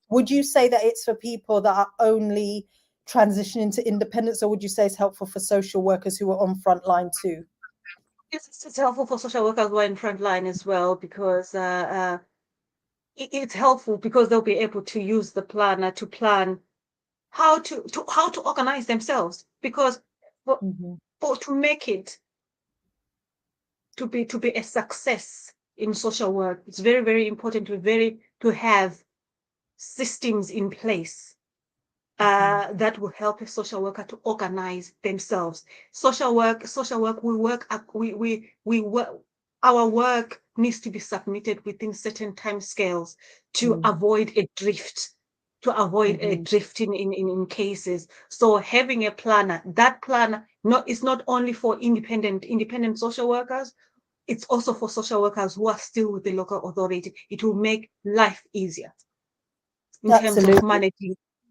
would you say that it's for people that are only transitioning to independence, or would you say it's helpful for social workers who are on frontline too? It's helpful for social workers who are in frontline as well, because it's helpful because they'll be able to use the planner to plan how to organize themselves. Because to make it to be a success in social work, it's very, very important to have systems in place that will help a social worker to organize themselves. Social work, we work. Our work needs to be submitted within certain time scales to avoid a drift, in cases. So having a planner, that planner is not only for independent social workers, it's also for social workers who are still with the local authority. It will make life easier in terms of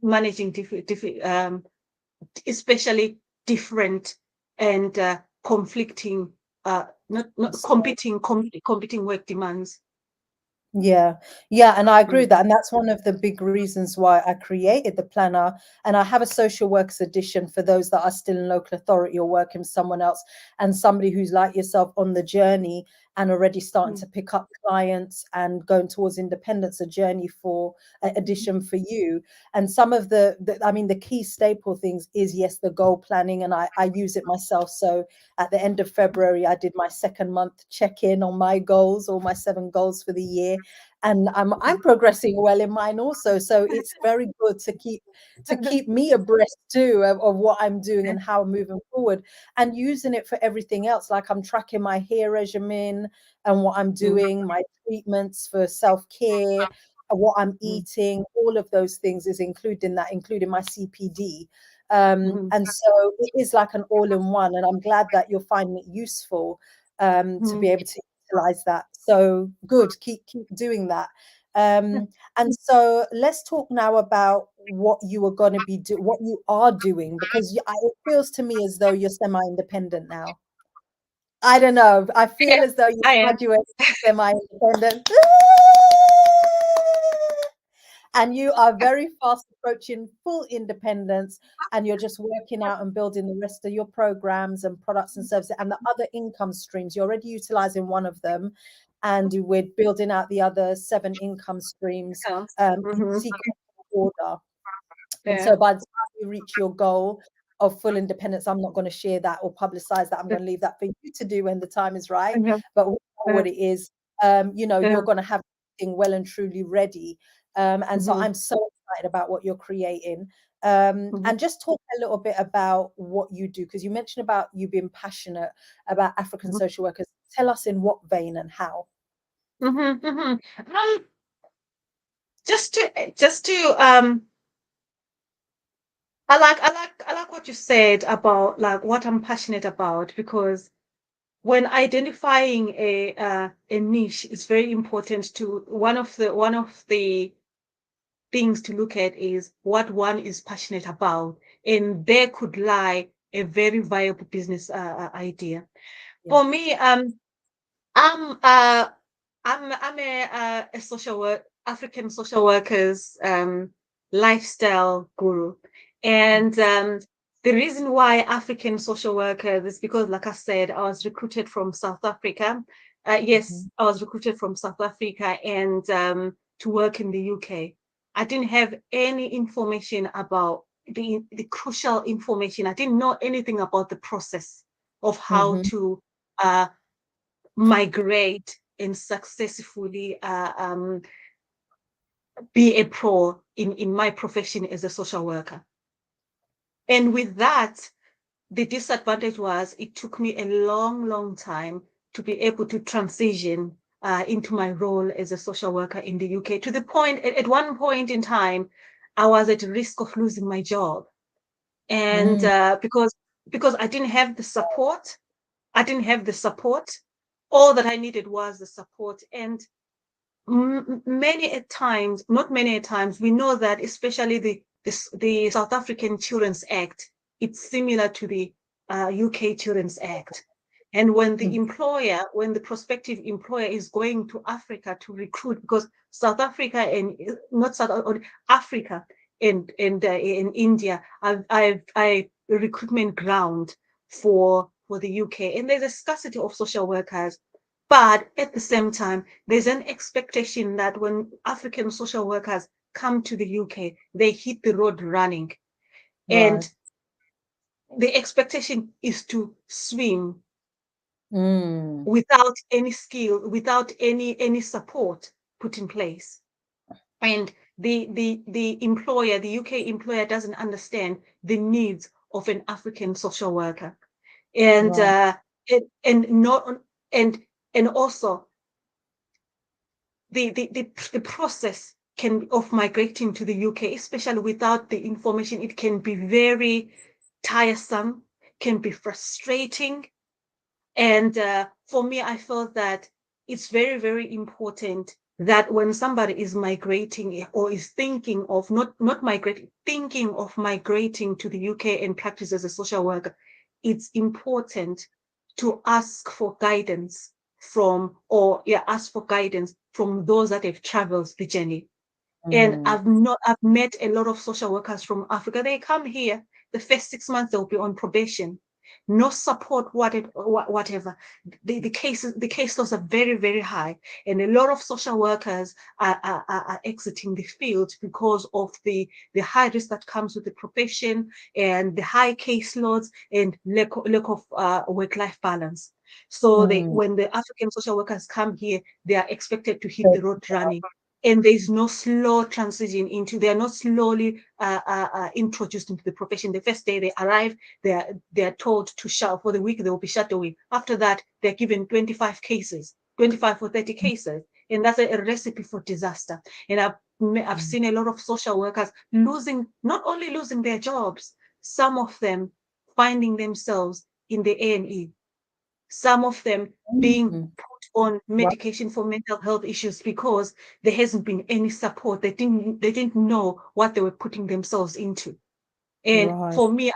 managing different, especially different and conflicting, not competing work demands. Yeah, and I agree with that. And that's one of the big reasons why I created the planner. And I have a social workers edition for those that are still in local authority or working with someone else, and somebody who's like yourself on the journey and already starting to pick up clients and going towards independence, a journey for edition for you. And some of I mean, the key staple things is, yes, the goal planning, and I use it myself. So at the end of February, I did my second month check-in on my goals, all my 7 goals for the year. And I'm progressing well in mine also. So it's very good to keep me abreast too of what I'm doing and how I'm moving forward, and using it for everything else. Like I'm tracking my hair regimen and what I'm doing, my treatments for self-care, what I'm eating, all of those things is including my CPD. And so it is like an all-in-one, and I'm glad that you're finding it useful to be able to utilize that. So good, keep doing that. And so let's talk now about what you are going to be what you are doing, because it feels to me as though you're semi-independent now. I don't know. I feel as though you graduated semi-independent. And you are very fast approaching full independence, and you're just working out and building the rest of your programs and products and services and the other income streams. You're already utilizing one of them, and we're building out the other 7 income streams in sequential order. And so by the time you reach your goal of full independence, I'm not going to share that or publicize that. I'm going to leave that for you to do when the time is right. But we know what it is. You're going to have everything well and truly ready. And so I'm so excited about what you're creating. And just talk a little bit about what you do, because you mentioned about you being passionate about African social workers. Tell us in what vein and how. Just to I like what you said about like what I'm passionate about, because when identifying a niche, it's very important to one of the things to look at is what one is passionate about, and there could lie a very viable business idea. For me, I'm a African social workers lifestyle guru, and the reason why African social workers is because, like I said, I was recruited from South Africa. Yes, I was recruited from South Africa and to work in the UK. I didn't have any information about the crucial information. I didn't know anything about the process of how to migrate and successfully be a pro in my profession as a social worker. And with that, the disadvantage was it took me a long time to be able to transition into my role as a social worker in the UK, to the point, at one point in time, I was at risk of losing my job. And because I didn't have the support, all that I needed was the support. And many a times, not many a times, we know that especially the South African Children's Act, it's similar to the UK Children's Act. And when the prospective employer is going to Africa to recruit, because South Africa and not South Africa and in India are recruitment ground for the UK, and there's a scarcity of social workers. But at the same time, there's an expectation that when African social workers come to the UK, they hit the road running. And the expectation is to swim without any skill, without any support put in place. And the employer, the UK employer, doesn't understand the needs of an African social worker. And not and also the process of migrating to the UK, especially without the information, it can be very tiresome, can be frustrating. And for me, I felt that it's very important that when somebody is migrating or is thinking of not migrating, thinking of migrating to the UK and practice as a social worker, it's important to ask for guidance ask for guidance from those that have traveled the journey. And I've met a lot of social workers from Africa. They come here, the first 6 months they'll be on probation, no support, whatever. The caseloads are very high, and a lot of social workers are exiting the field because of the high risk that comes with the profession and the high caseloads and lack of work-life balance. So when the African social workers come here, they are expected to hit the road running. And there's no slow transition they are not slowly introduced into the profession. The first day they arrive, they're told to shut for the week, they will be shut away. After that, they're given 25 or 30 cases. And that's a recipe for disaster. And I've seen a lot of social workers not only losing their jobs, some of them finding themselves in the A&E, some of them being on medication for mental health issues because there hasn't been any support. They didn't know what they were putting themselves into. And for me,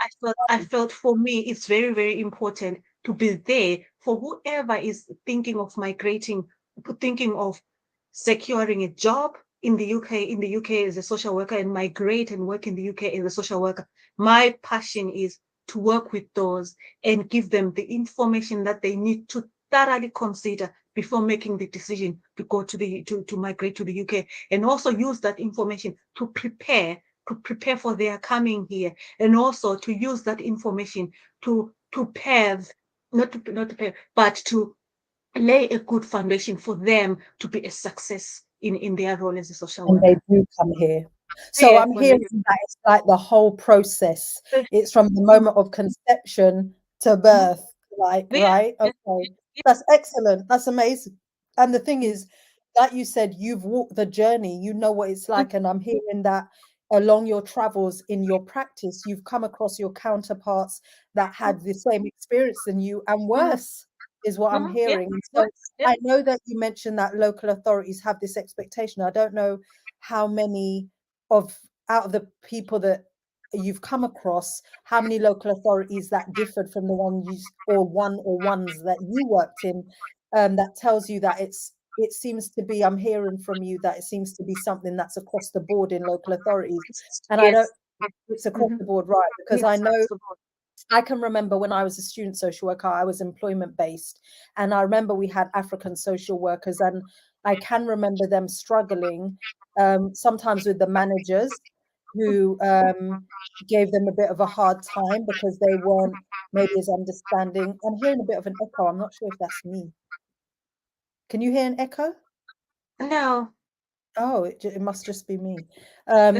I felt for me, it's very important to be there for whoever is thinking of migrating, thinking of securing a job in the UK as a social worker, and migrate and work in the UK as a social worker. My passion is to work with those and give them the information that they need to thoroughly consider before making the decision to go to migrate to the UK, and also use that information to prepare for their coming here, and also to use that information to pave, not to pave, but to lay a good foundation for them to be a success in their role as a social worker. And they do come here. So I'm hearing that it's like the whole process. It's from the moment of conception to birth, right? Okay. That's excellent. That's amazing. And the thing is, like you said, you've walked the journey, you know what it's like. And I'm hearing that along your travels in your practice, you've come across your counterparts that had the same experience than you and worse, is what I'm hearing. So I know that you mentioned that local authorities have this expectation. I don't know how many out of the people that you've come across, how many local authorities that differed from the ones that you worked in, that tells you that it seems to be, I'm hearing from you that it seems to be something that's across the board in local authorities. And I don't, it's across the board, right? Because I know, I can remember when I was a student social worker, I was employment based. And I remember we had African social workers, and I can remember them struggling sometimes with the managers who gave them a bit of a hard time because they weren't maybe as understanding. I'm hearing a bit of an echo. I'm not sure if that's me. Can you hear an echo? No. Oh, it must just be me. But,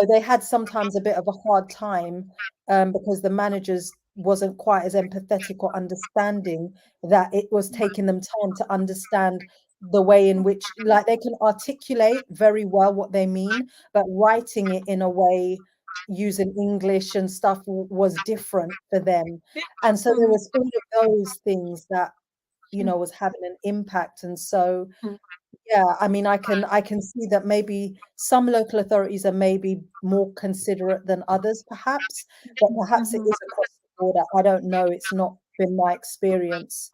they had sometimes a bit of a hard time, because the managers wasn't quite as empathetic or understanding, that it was taking them time to understand the way in which, like, they can articulate very well what they mean, but writing it in a way using English and stuff was different for them. Yeah. And so there Mhm. was all of those things that, was having an impact. And so Mhm. yeah, I mean, I can see that maybe some local authorities are maybe more considerate than others, perhaps, but perhaps it Mhm. is across the board. I don't know. It's not been my experience.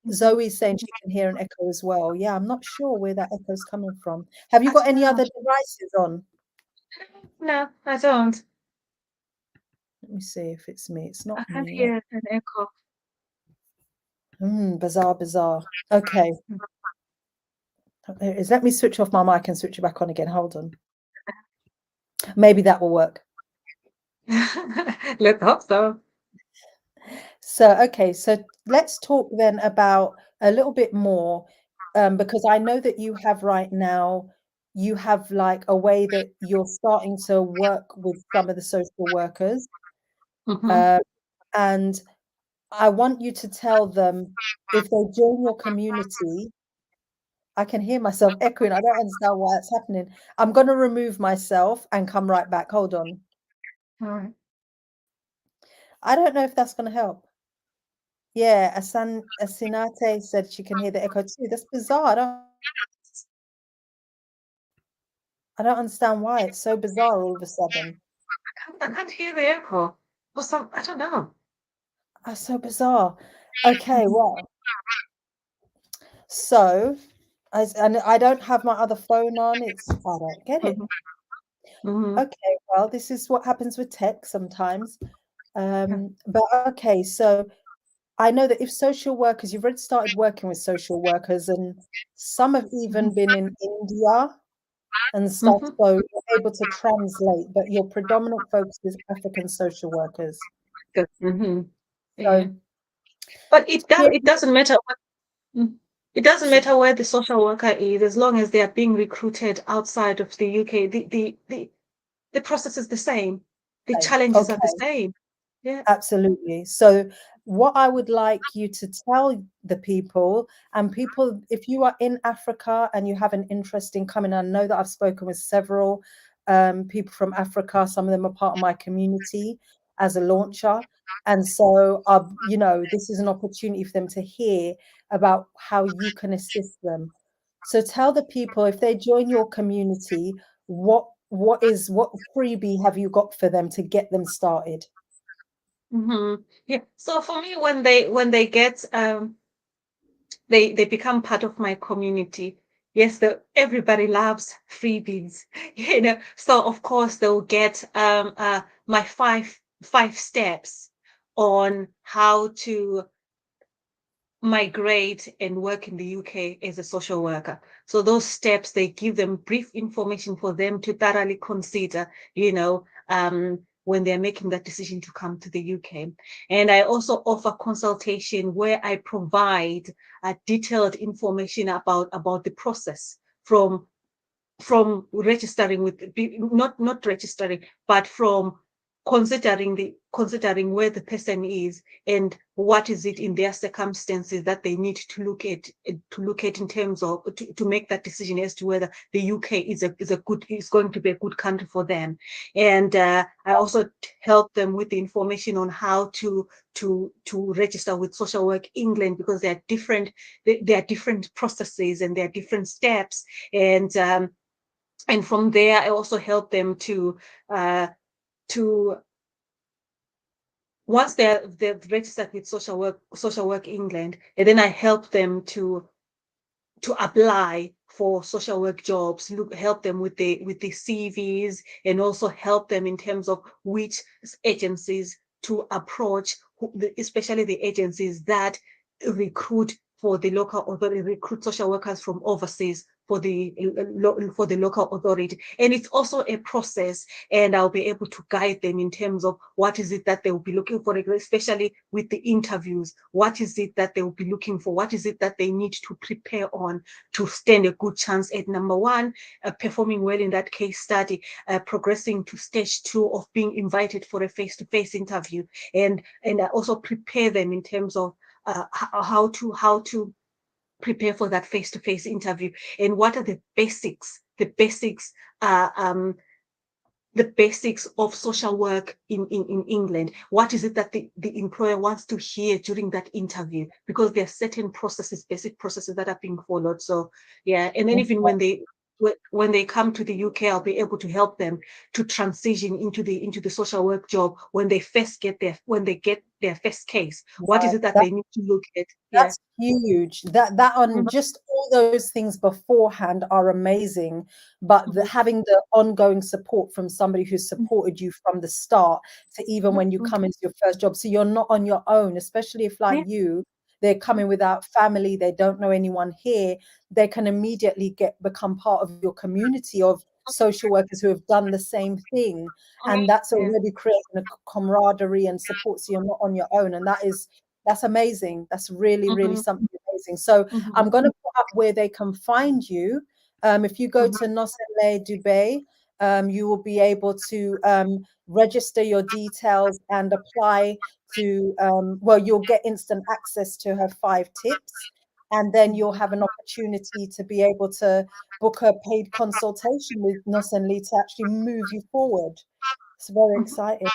Mhm. Zoe's saying she can hear an echo as well. Yeah, I'm not sure where that echo's coming from. Have you I got don't any know. other devices on? No, I don't. Let me see if it's me. It's I not can't me. hear an echo. Bizarre, bizarre. Okay. There it is. Let me switch off my mic and switch it back on again. Hold on. Maybe that will work. Let's hope so. So, okay, so let's talk then about a little bit more, because I know that you have right now, you have like a way that you're starting to work with some of the social workers, Mhm. uh, and I want you to tell them if they join your community. I can hear myself echoing. I don't understand why it's happening. I'm going to remove myself and come right back. Hold on. All right. I don't know if that's going to help. Yeah, Asinate said she can hear the echo too. That's bizarre. I don't understand why. It's so bizarre all of a sudden. I can't hear the echo. For some, I don't know. That's so bizarre. Okay, well, so and I don't have my other phone on. I don't get it. Mhm. Mhm. Okay, well, this is what happens with tech sometimes. Yeah. But okay, so I know that if social workers, you've already started working with social workers, and some have Mhm. even been in India and stuff, Mhm. so you're able to translate, but your predominant focus is African social workers. Good. Mhm. Yeah. So But here, it doesn't matter what it doesn't matter where the social worker is, as long as they are being recruited outside of the UK. The process is the same. The challenges are the okay. same. Yeah. Absolutely. So, what I would like you to tell the people, and people, if you are in Africa and you have an interest in coming, I know that I've spoken with several people from Africa. Some of them are part of my community as a launcher. And so, this is an opportunity for them to hear about how you can assist them. So, tell the people if they join your community, what freebie have you got for them to get them started? Yeah. So for me, when they get they become part of my community. Yes, everybody loves freebies, So of course they'll get my five steps on how to migrate and work in the UK as a social worker. So those steps, they give them brief information for them to thoroughly consider, when they're making that decision to come to the UK. And I also offer consultation where I provide detailed information about the process from registering with not registering, but from considering where the person is and what is it in their circumstances that they need to look at in terms of to make that decision as to whether the UK is going to be a good country for them. And I also help them with the information on how to register with Social Work England, because there are different processes and there are different steps. And from there, I also help them to once they've registered with Social Work England, and then I help them to apply for social work jobs, help them with the CVs, and also help them in terms of which agencies to approach, especially the agencies that recruit for the local authority, recruit social workers from overseas for the local authority. And it's also a process, and I'll be able to guide them in terms of what is it that they will be looking for, especially with the interviews. What is it that they will be looking for? What is it that they need to prepare on to stand a good chance at, number one, performing well in that case study, progressing to stage 2 of being invited for a face-to-face interview, and I also prepare them in terms of how to prepare for that face-to-face interview, and what are the basics of social work in England. What is it that the employer wants to hear during that interview? Because there are certain basic processes that are being followed. So yeah, and then even when they come to the UK, I'll be able to help them to transition into the social work job when they get their first case. What is it that they need to look at? Yeah. That's huge. That on just all those things beforehand are amazing. But having the ongoing support from somebody who's supported you from the start to even when you come into your first job, so you're not on your own, especially if like you, they're coming without family, they don't know anyone here, they can immediately become part of your community of social workers who have done the same thing. And that's already creating a camaraderie and support, so you're not on your own. And that's amazing. That's really, really something amazing. So I'm going to put up where they can find you. If you go to Nozinhle Dube, you will be able to register your details and apply to, well, you'll get instant access to her 5 tips. And then you'll have an opportunity to be able to book a paid consultation with Nozinhle to actually move you forward. It's very exciting.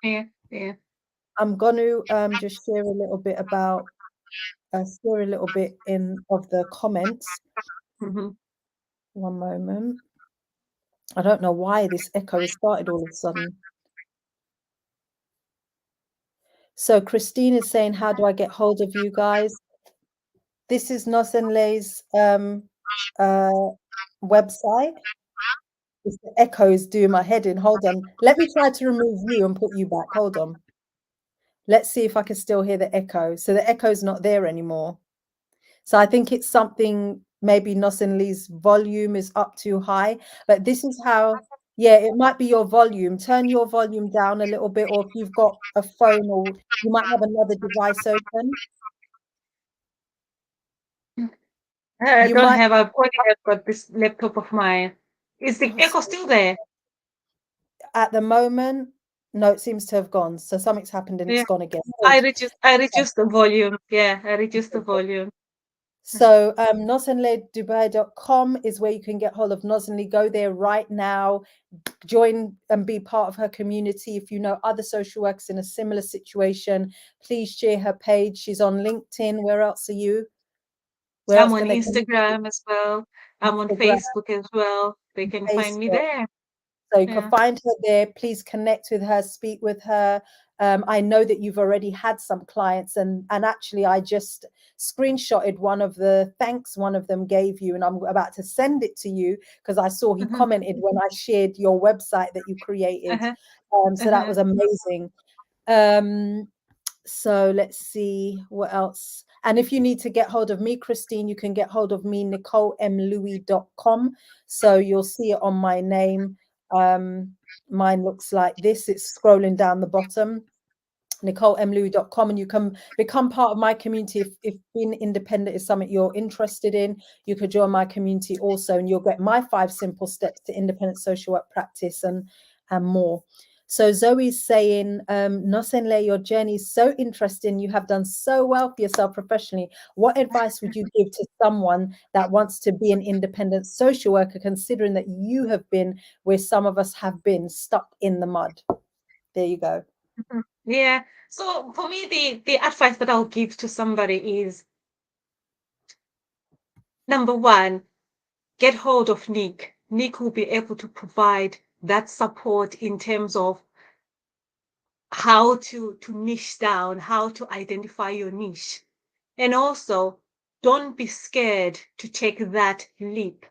Yeah, yeah. I'm going to just share a little bit about, share a little bit of the comments. One moment. I don't know why this echo has started all of a sudden. So Christine is saying, how do I get hold of you guys? This is Nozinhle's website. It's the echo is doing my head in. Hold on. Let me try to remove you and put you back. Hold on. Let's see if I can still hear the echo. So the echo is not there anymore. So I think it's something, maybe Nozinhle's volume is up too high, but this is how, yeah, it might be your volume. Turn your volume down a little bit, or if you've got a phone, or you might have another device open. I've got this laptop of mine. Is the echo still there? At the moment, no, it seems to have gone. So something's happened and it's gone again. I reduced the volume. Yeah, I reduced the volume. So nozinhledubai.com is where you can get hold of Nozinhle. Go there right now, join and be part of her community. If you know other social workers in a similar situation, please share her page. She's on LinkedIn. Where else are you? I'm on Instagram as well. I'm on Facebook as well. They can find me there. So you can find her there. Please connect with her, speak with her. I know that you've already had some clients, and actually I just screenshotted one of the thanks one of them gave you, and I'm about to send it to you because I saw he commented when I shared your website that you created. So that was amazing. So let's see what else. And if you need to get hold of me, Christine, you can get hold of me, NicoleMLouis.com. So you'll see it on my name. Mine looks like this. It's scrolling down the bottom, NicoleMLouis.com, and you can become part of my community. If being independent is something you're interested in, you could join my community also, and you'll get my 5 simple steps to independent social work practice and more. So Zoe's saying, Nozinhle, your journey is so interesting. You have done so well for yourself professionally. What advice would you give to someone that wants to be an independent social worker, considering that you have been where some of us have been, stuck in the mud? There you go. Yeah. So for me, the advice that I'll give to somebody is, number one, get hold of Nick. Nick will be able to provide that support in terms of how to niche down, how to identify your niche. And also, don't be scared to take that leap.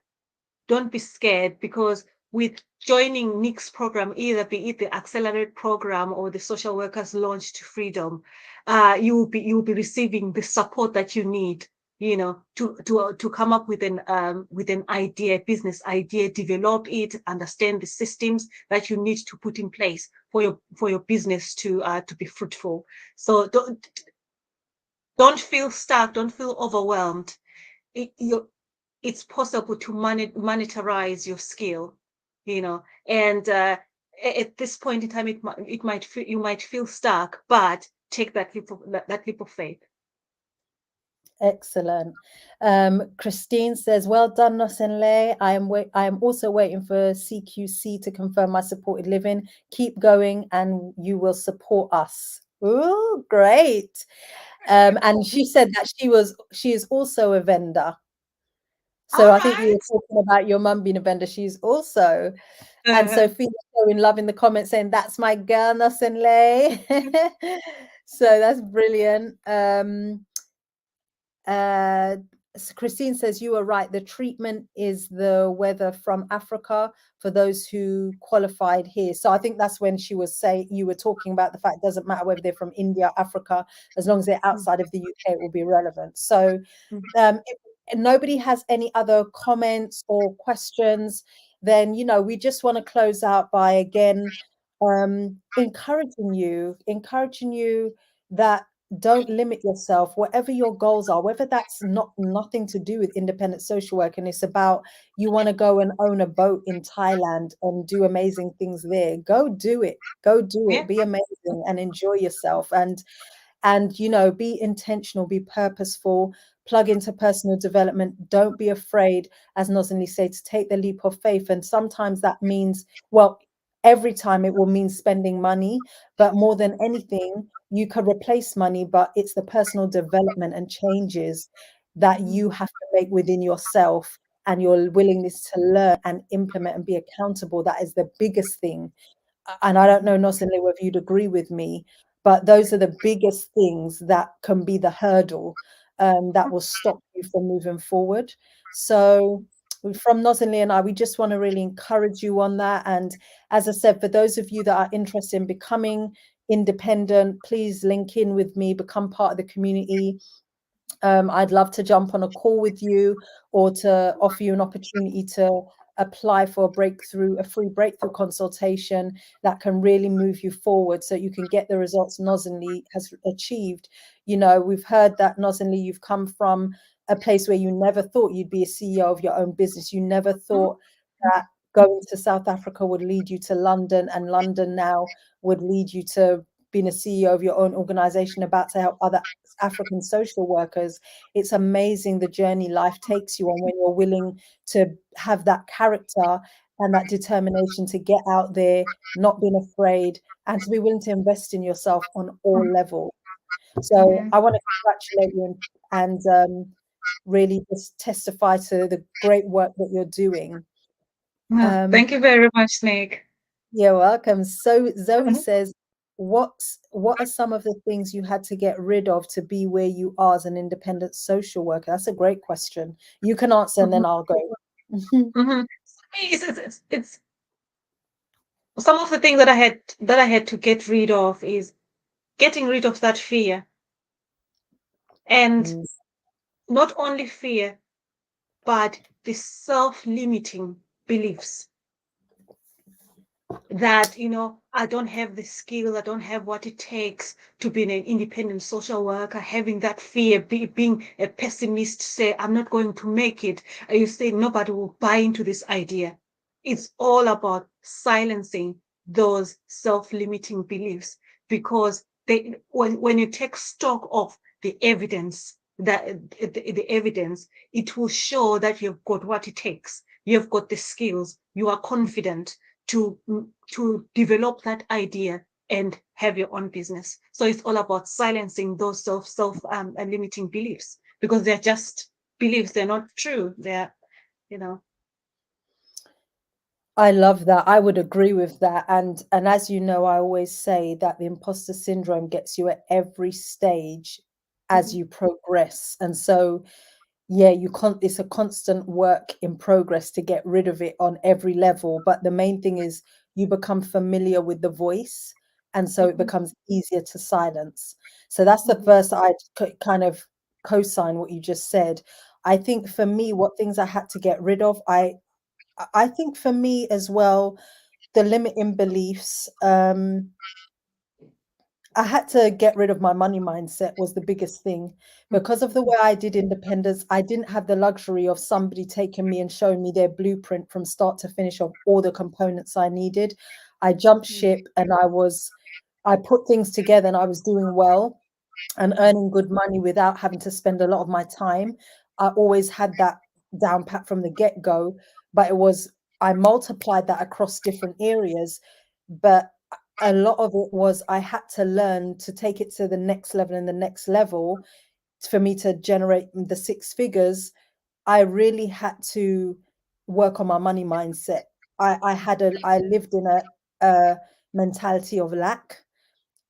Don't be scared, because with joining Nick's program, either be it the Accelerate program or the Social Workers Launch to Freedom, you will be receiving the support that you need to come up with an idea, business idea, develop it, understand the systems that you need to put in place for your business to be fruitful. So don't feel stuck, don't feel overwhelmed. It's possible to monetize your skill, and at this point in time, you might feel stuck, but take that leap of faith. Excellent. Christine says, "Well done, Nozinhle. I am also waiting for CQC to confirm my supported living. Keep going, and you will support us." Ooh, great. And she said that she is also a vendor. All So I think you right. were talking about your mum being a vendor. She's also, and Sophia's showing love in the comments saying, "That's my girl, Nozinhle." So that's brilliant. So Christine says, "You are right. The treatment is the weather from Africa for those who qualified here." So I think that's when she was saying, you were talking about the fact it doesn't matter whether they're from India, Africa, as long as they're outside of the UK, it will be relevant. So if nobody has any other comments or questions, then, we just want to close out by again encouraging you that don't limit yourself, whatever your goals are, whether that's nothing to do with independent social work and it's about you want to go and own a boat in Thailand and do amazing things there. Go do it. Yeah. Be amazing and enjoy yourself, and be intentional, be purposeful, plug into personal development. Don't be afraid, as Nozinhle said, to take the leap of faith. And sometimes that means, well, every time it will mean spending money, but more than anything, you could replace money, but it's the personal development and changes that you have to make within yourself, and your willingness to learn and implement and be accountable. That is the biggest thing. And I don't know, Nozinhle, whether you'd agree with me, but those are the biggest things that can be the hurdle that will stop you from moving forward. So from Nozinhle and I, we just want to really encourage you on that. And as I said, for those of you that are interested in becoming independent, please link in with me, become part of the community. I'd love to jump on a call with you, or to offer you an opportunity to apply for a free breakthrough consultation that can really move you forward so you can get the results Nozinhle has achieved. We've heard that, Nozinhle, you've come from a place where you never thought you'd be a CEO of your own business. You never thought that going to South Africa would lead you to London, and London now would lead you to being a CEO of your own organization about to help other African social workers. It's amazing the journey life takes you on when you're willing to have that character and that determination to get out there, not being afraid, and to be willing to invest in yourself on all levels. So I want to congratulate you and really just testify to the great work that you're doing. Thank you very much, Nick. You're welcome. So Zoe says, what are some of the things you had to get rid of to be where you are as an independent social worker? That's a great question. You can answer and then I'll go. It's some of the things that I had to get rid of is getting rid of that fear, and not only fear, but the self-limiting beliefs that, I don't have the skill, I don't have what it takes to be an independent social worker, having that fear, being a pessimist, say, I'm not going to make it. You say nobody will buy into this idea. It's all about silencing those self-limiting beliefs, because when you take stock of the evidence, the evidence, it will show that you've got what it takes. You've got the skills. You are confident to develop that idea and have your own business. So it's all about silencing those self limiting beliefs, because they're just beliefs. They're not true. They're, I love that. I would agree with that. And as you know, I always say that the imposter syndrome gets you at every stage as you progress. And so, yeah, it's a constant work in progress to get rid of it on every level. But the main thing is you become familiar with the voice, and so it becomes easier to silence. So that's the first I'd kind of co-sign what you just said. I think for me, what things I had to get rid of, I think for me as well, the limiting beliefs. I had to get rid of my money mindset was the biggest thing. Because of the way I did independence, I didn't have the luxury of somebody taking me and showing me their blueprint from start to finish of all the components I needed. I jumped ship and I put things together and I was doing well and earning good money without having to spend a lot of my time. I always had that down pat from the get-go, but I multiplied that across different areas. But a lot of it was I had to learn to take it to the next level and the next level for me to generate the six figures. I really had to work on my money mindset. I lived in a mentality of lack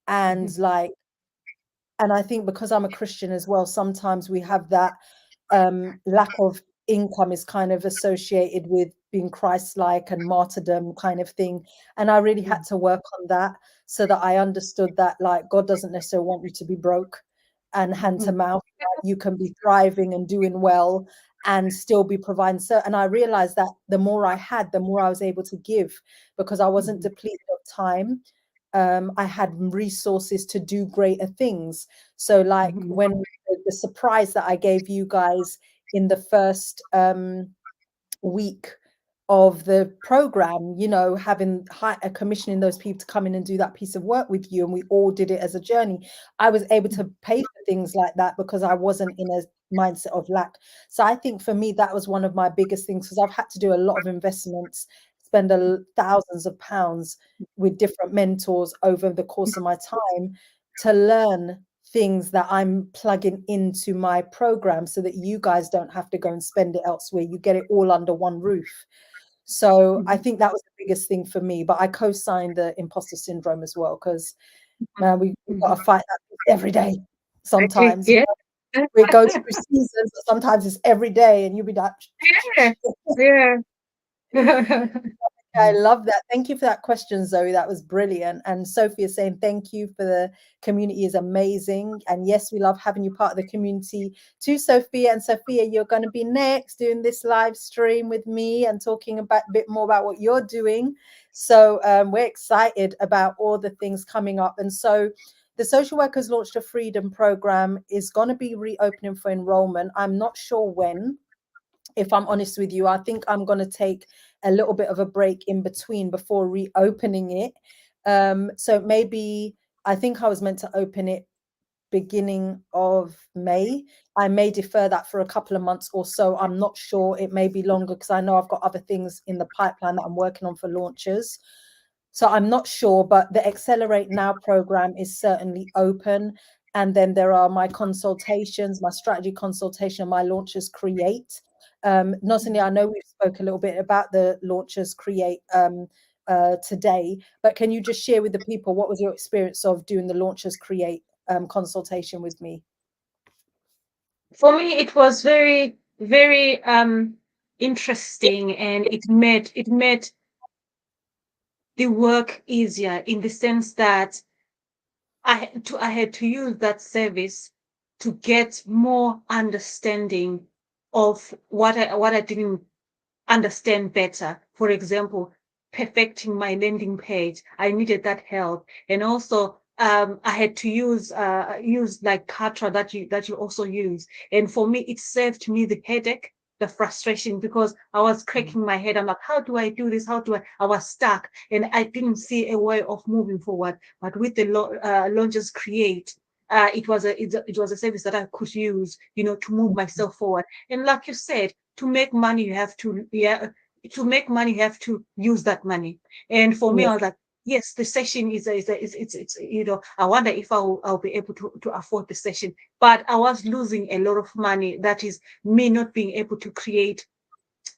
and like, and I think because I'm a Christian as well, sometimes we have that lack of income is kind of associated with being Christ-like and martyrdom kind of thing. And I really had to work on that so that I understood that like God doesn't necessarily want you to be broke and hand to mouth. Like, you can be thriving and doing well and still be providing. So, and I realized that the more I had, the more I was able to give because I wasn't depleted of time. I had resources to do greater things. So, like when the surprise that I gave you guys in the first week of the program, you know, having commissioning those people to come in and do that piece of work with you, and we all did it as a journey. I was able to pay for things like that because I wasn't in a mindset of lack. So I think for me that was one of my biggest things because I've had to do a lot of investments, spend thousands of pounds with different mentors over the course of my time to learn things that I'm plugging into my program so that you guys don't have to go and spend it elsewhere. You get it all under one roof. So I think that was the biggest thing for me. But I co-signed the imposter syndrome as well because man, we've got to fight that every day. Exactly. Sometimes Yeah. we go through seasons, but sometimes it's every day, and you'll be like, Yeah. Yeah. I love that. Thank you for that question, Zoe. That was brilliant. And Sophia saying thank you for the community is amazing. And yes, we love having you part of the community too, Sophia. And Sophia, you're going to be next doing this live stream with me and talking about a bit more about what you're doing. So we're excited about all the things coming up. And so the Social Workers Launched a Freedom program is going to be reopening for enrollment. I'm not sure when. If I'm honest with you, I think I'm going to take a little bit of a break in between before reopening it. So maybe I think I was meant to open it beginning of May. I may defer that for a couple of months or so. I'm not sure. It may be longer because I know I've got other things in the pipeline that I'm working on for launches. So I'm not sure, but the Accelerate Now program is certainly open. And then there are my consultations, my strategy consultation, my Launchers Create. Nozinhle, I know we've spoke a little bit about the Launchers Create today, but can you just share with the people what was your experience of doing the Launchers Create consultation with me? For me, it was very, very interesting, and it made the work easier in the sense that I had to use that service to get more understanding of what I didn't understand better. For example, perfecting my landing page. I needed that help. And also I had to use like Katra that you also use. And for me, it saved me the headache, the frustration, because I was cracking my head. I'm like, how do I do this? How do I was stuck and I didn't see a way of moving forward. But with the launches create, it was a service that I could use, to move myself forward. And like you said, to make money, you have to, to make money, you have to use that money. And for me, Yeah, I was like, yes, the session it's I wonder if I'll be able to afford the session. But I was losing a lot of money. That is me not being able to create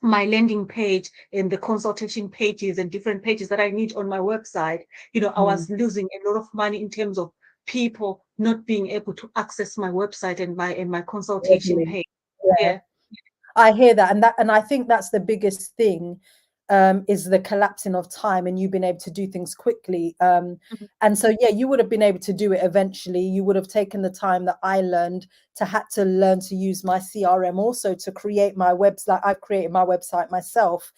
my landing page and the consultation pages and different pages that I need on my website. I was losing a lot of money in terms of people not being able to access my website and my consultation totally. page. Yeah. Yeah. I hear that, and I think that's the biggest thing. is the collapsing of time and you been able to do things quickly. Mhm. And so, yeah, you would have been able to do it eventually. You would have taken the time that I learned to had to learn to use my CRM also to create my website. I've created my website myself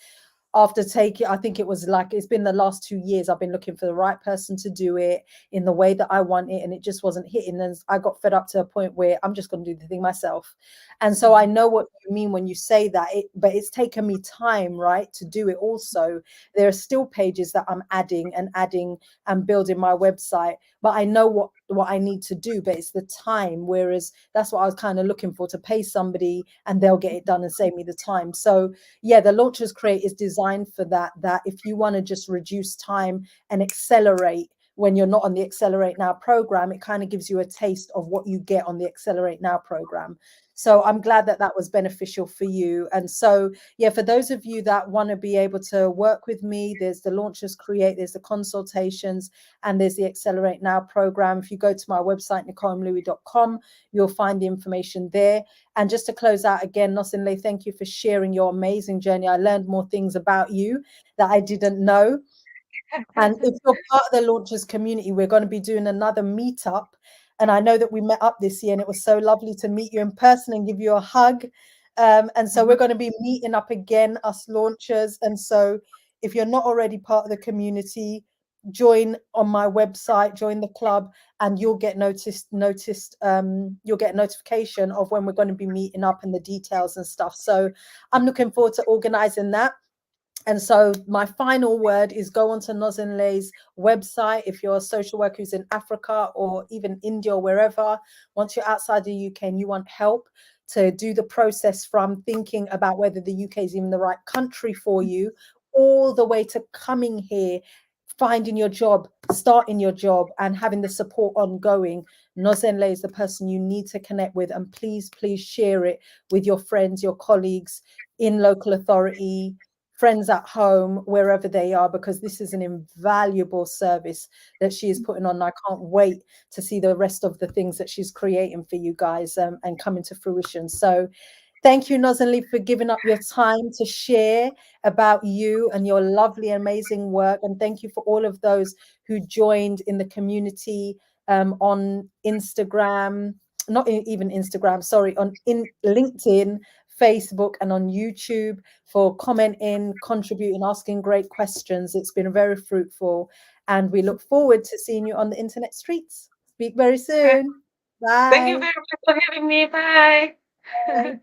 after taking, I think it was like, it's been the last 2 years, I've been looking for the right person to do it in the way that I want it, and it just wasn't hitting. And I got fed up to a point where I'm just going to do the thing myself. And so I Mhm. know what you mean when you say that, but it's taken me time, right, to do it also. There are still pages that I'm adding and building my website, but I know what I need to do, but it's the time. Whereas that's what I was kind of looking for, to pay somebody and they'll get it done and save me the time. So yeah, the Launchers Crate is designed for that, that if you want to just reduce time and accelerate when you're not on the Accelerate Now program, it kind of gives you a taste of what you get on the Accelerate Now program. So I'm glad that that was beneficial for you. And so, yeah, for those of you that want to be able to work with me, there's the Launchers Create, there's the consultations, and there's the Accelerate Now program. If you go to my website, NicoleMLouis.com, you'll find the information there. And just to close out again, Nozinhle, thank you for sharing your amazing journey. I learned more things about you that I didn't know. And if you're part of the Launchers community, we're going to be doing another meetup. And I know that we met up this year and it was so lovely to meet you in person and give you a hug. And so we're Mhm. going to be meeting up again, us launchers. And so if you're not already part of the community, join on my website, join the club, and you'll get you'll get a notification of when we're going to be meeting up and the details and stuff. So I'm looking forward to organizing that. And so my final word is go onto Nozinhle's website if you're a social worker who's in Africa or even India or wherever. Once you're outside the UK and you want help to do the process from thinking about whether the UK is even the right country for you, all the way to coming here, finding your job, starting your job, and having the support ongoing, Nozinhle is the person you need to connect with. And please, please share it with your friends, your colleagues in local authority, friends at home, wherever they are, because this is an invaluable service that she is putting on. I can't wait to see the rest of the things that she's creating for you guys and coming to fruition. So thank you, Nozinhle, for giving up your time to share about you and your lovely, amazing work. And thank you for all of those who joined in the community on Instagram, not even Instagram, sorry, on in LinkedIn, Facebook, and on YouTube, for commenting, contributing, asking great questions. It's been very fruitful. And we look forward to seeing you on the internet streets. Speak very soon. Thank you Bye. very much for having me. Bye. Bye.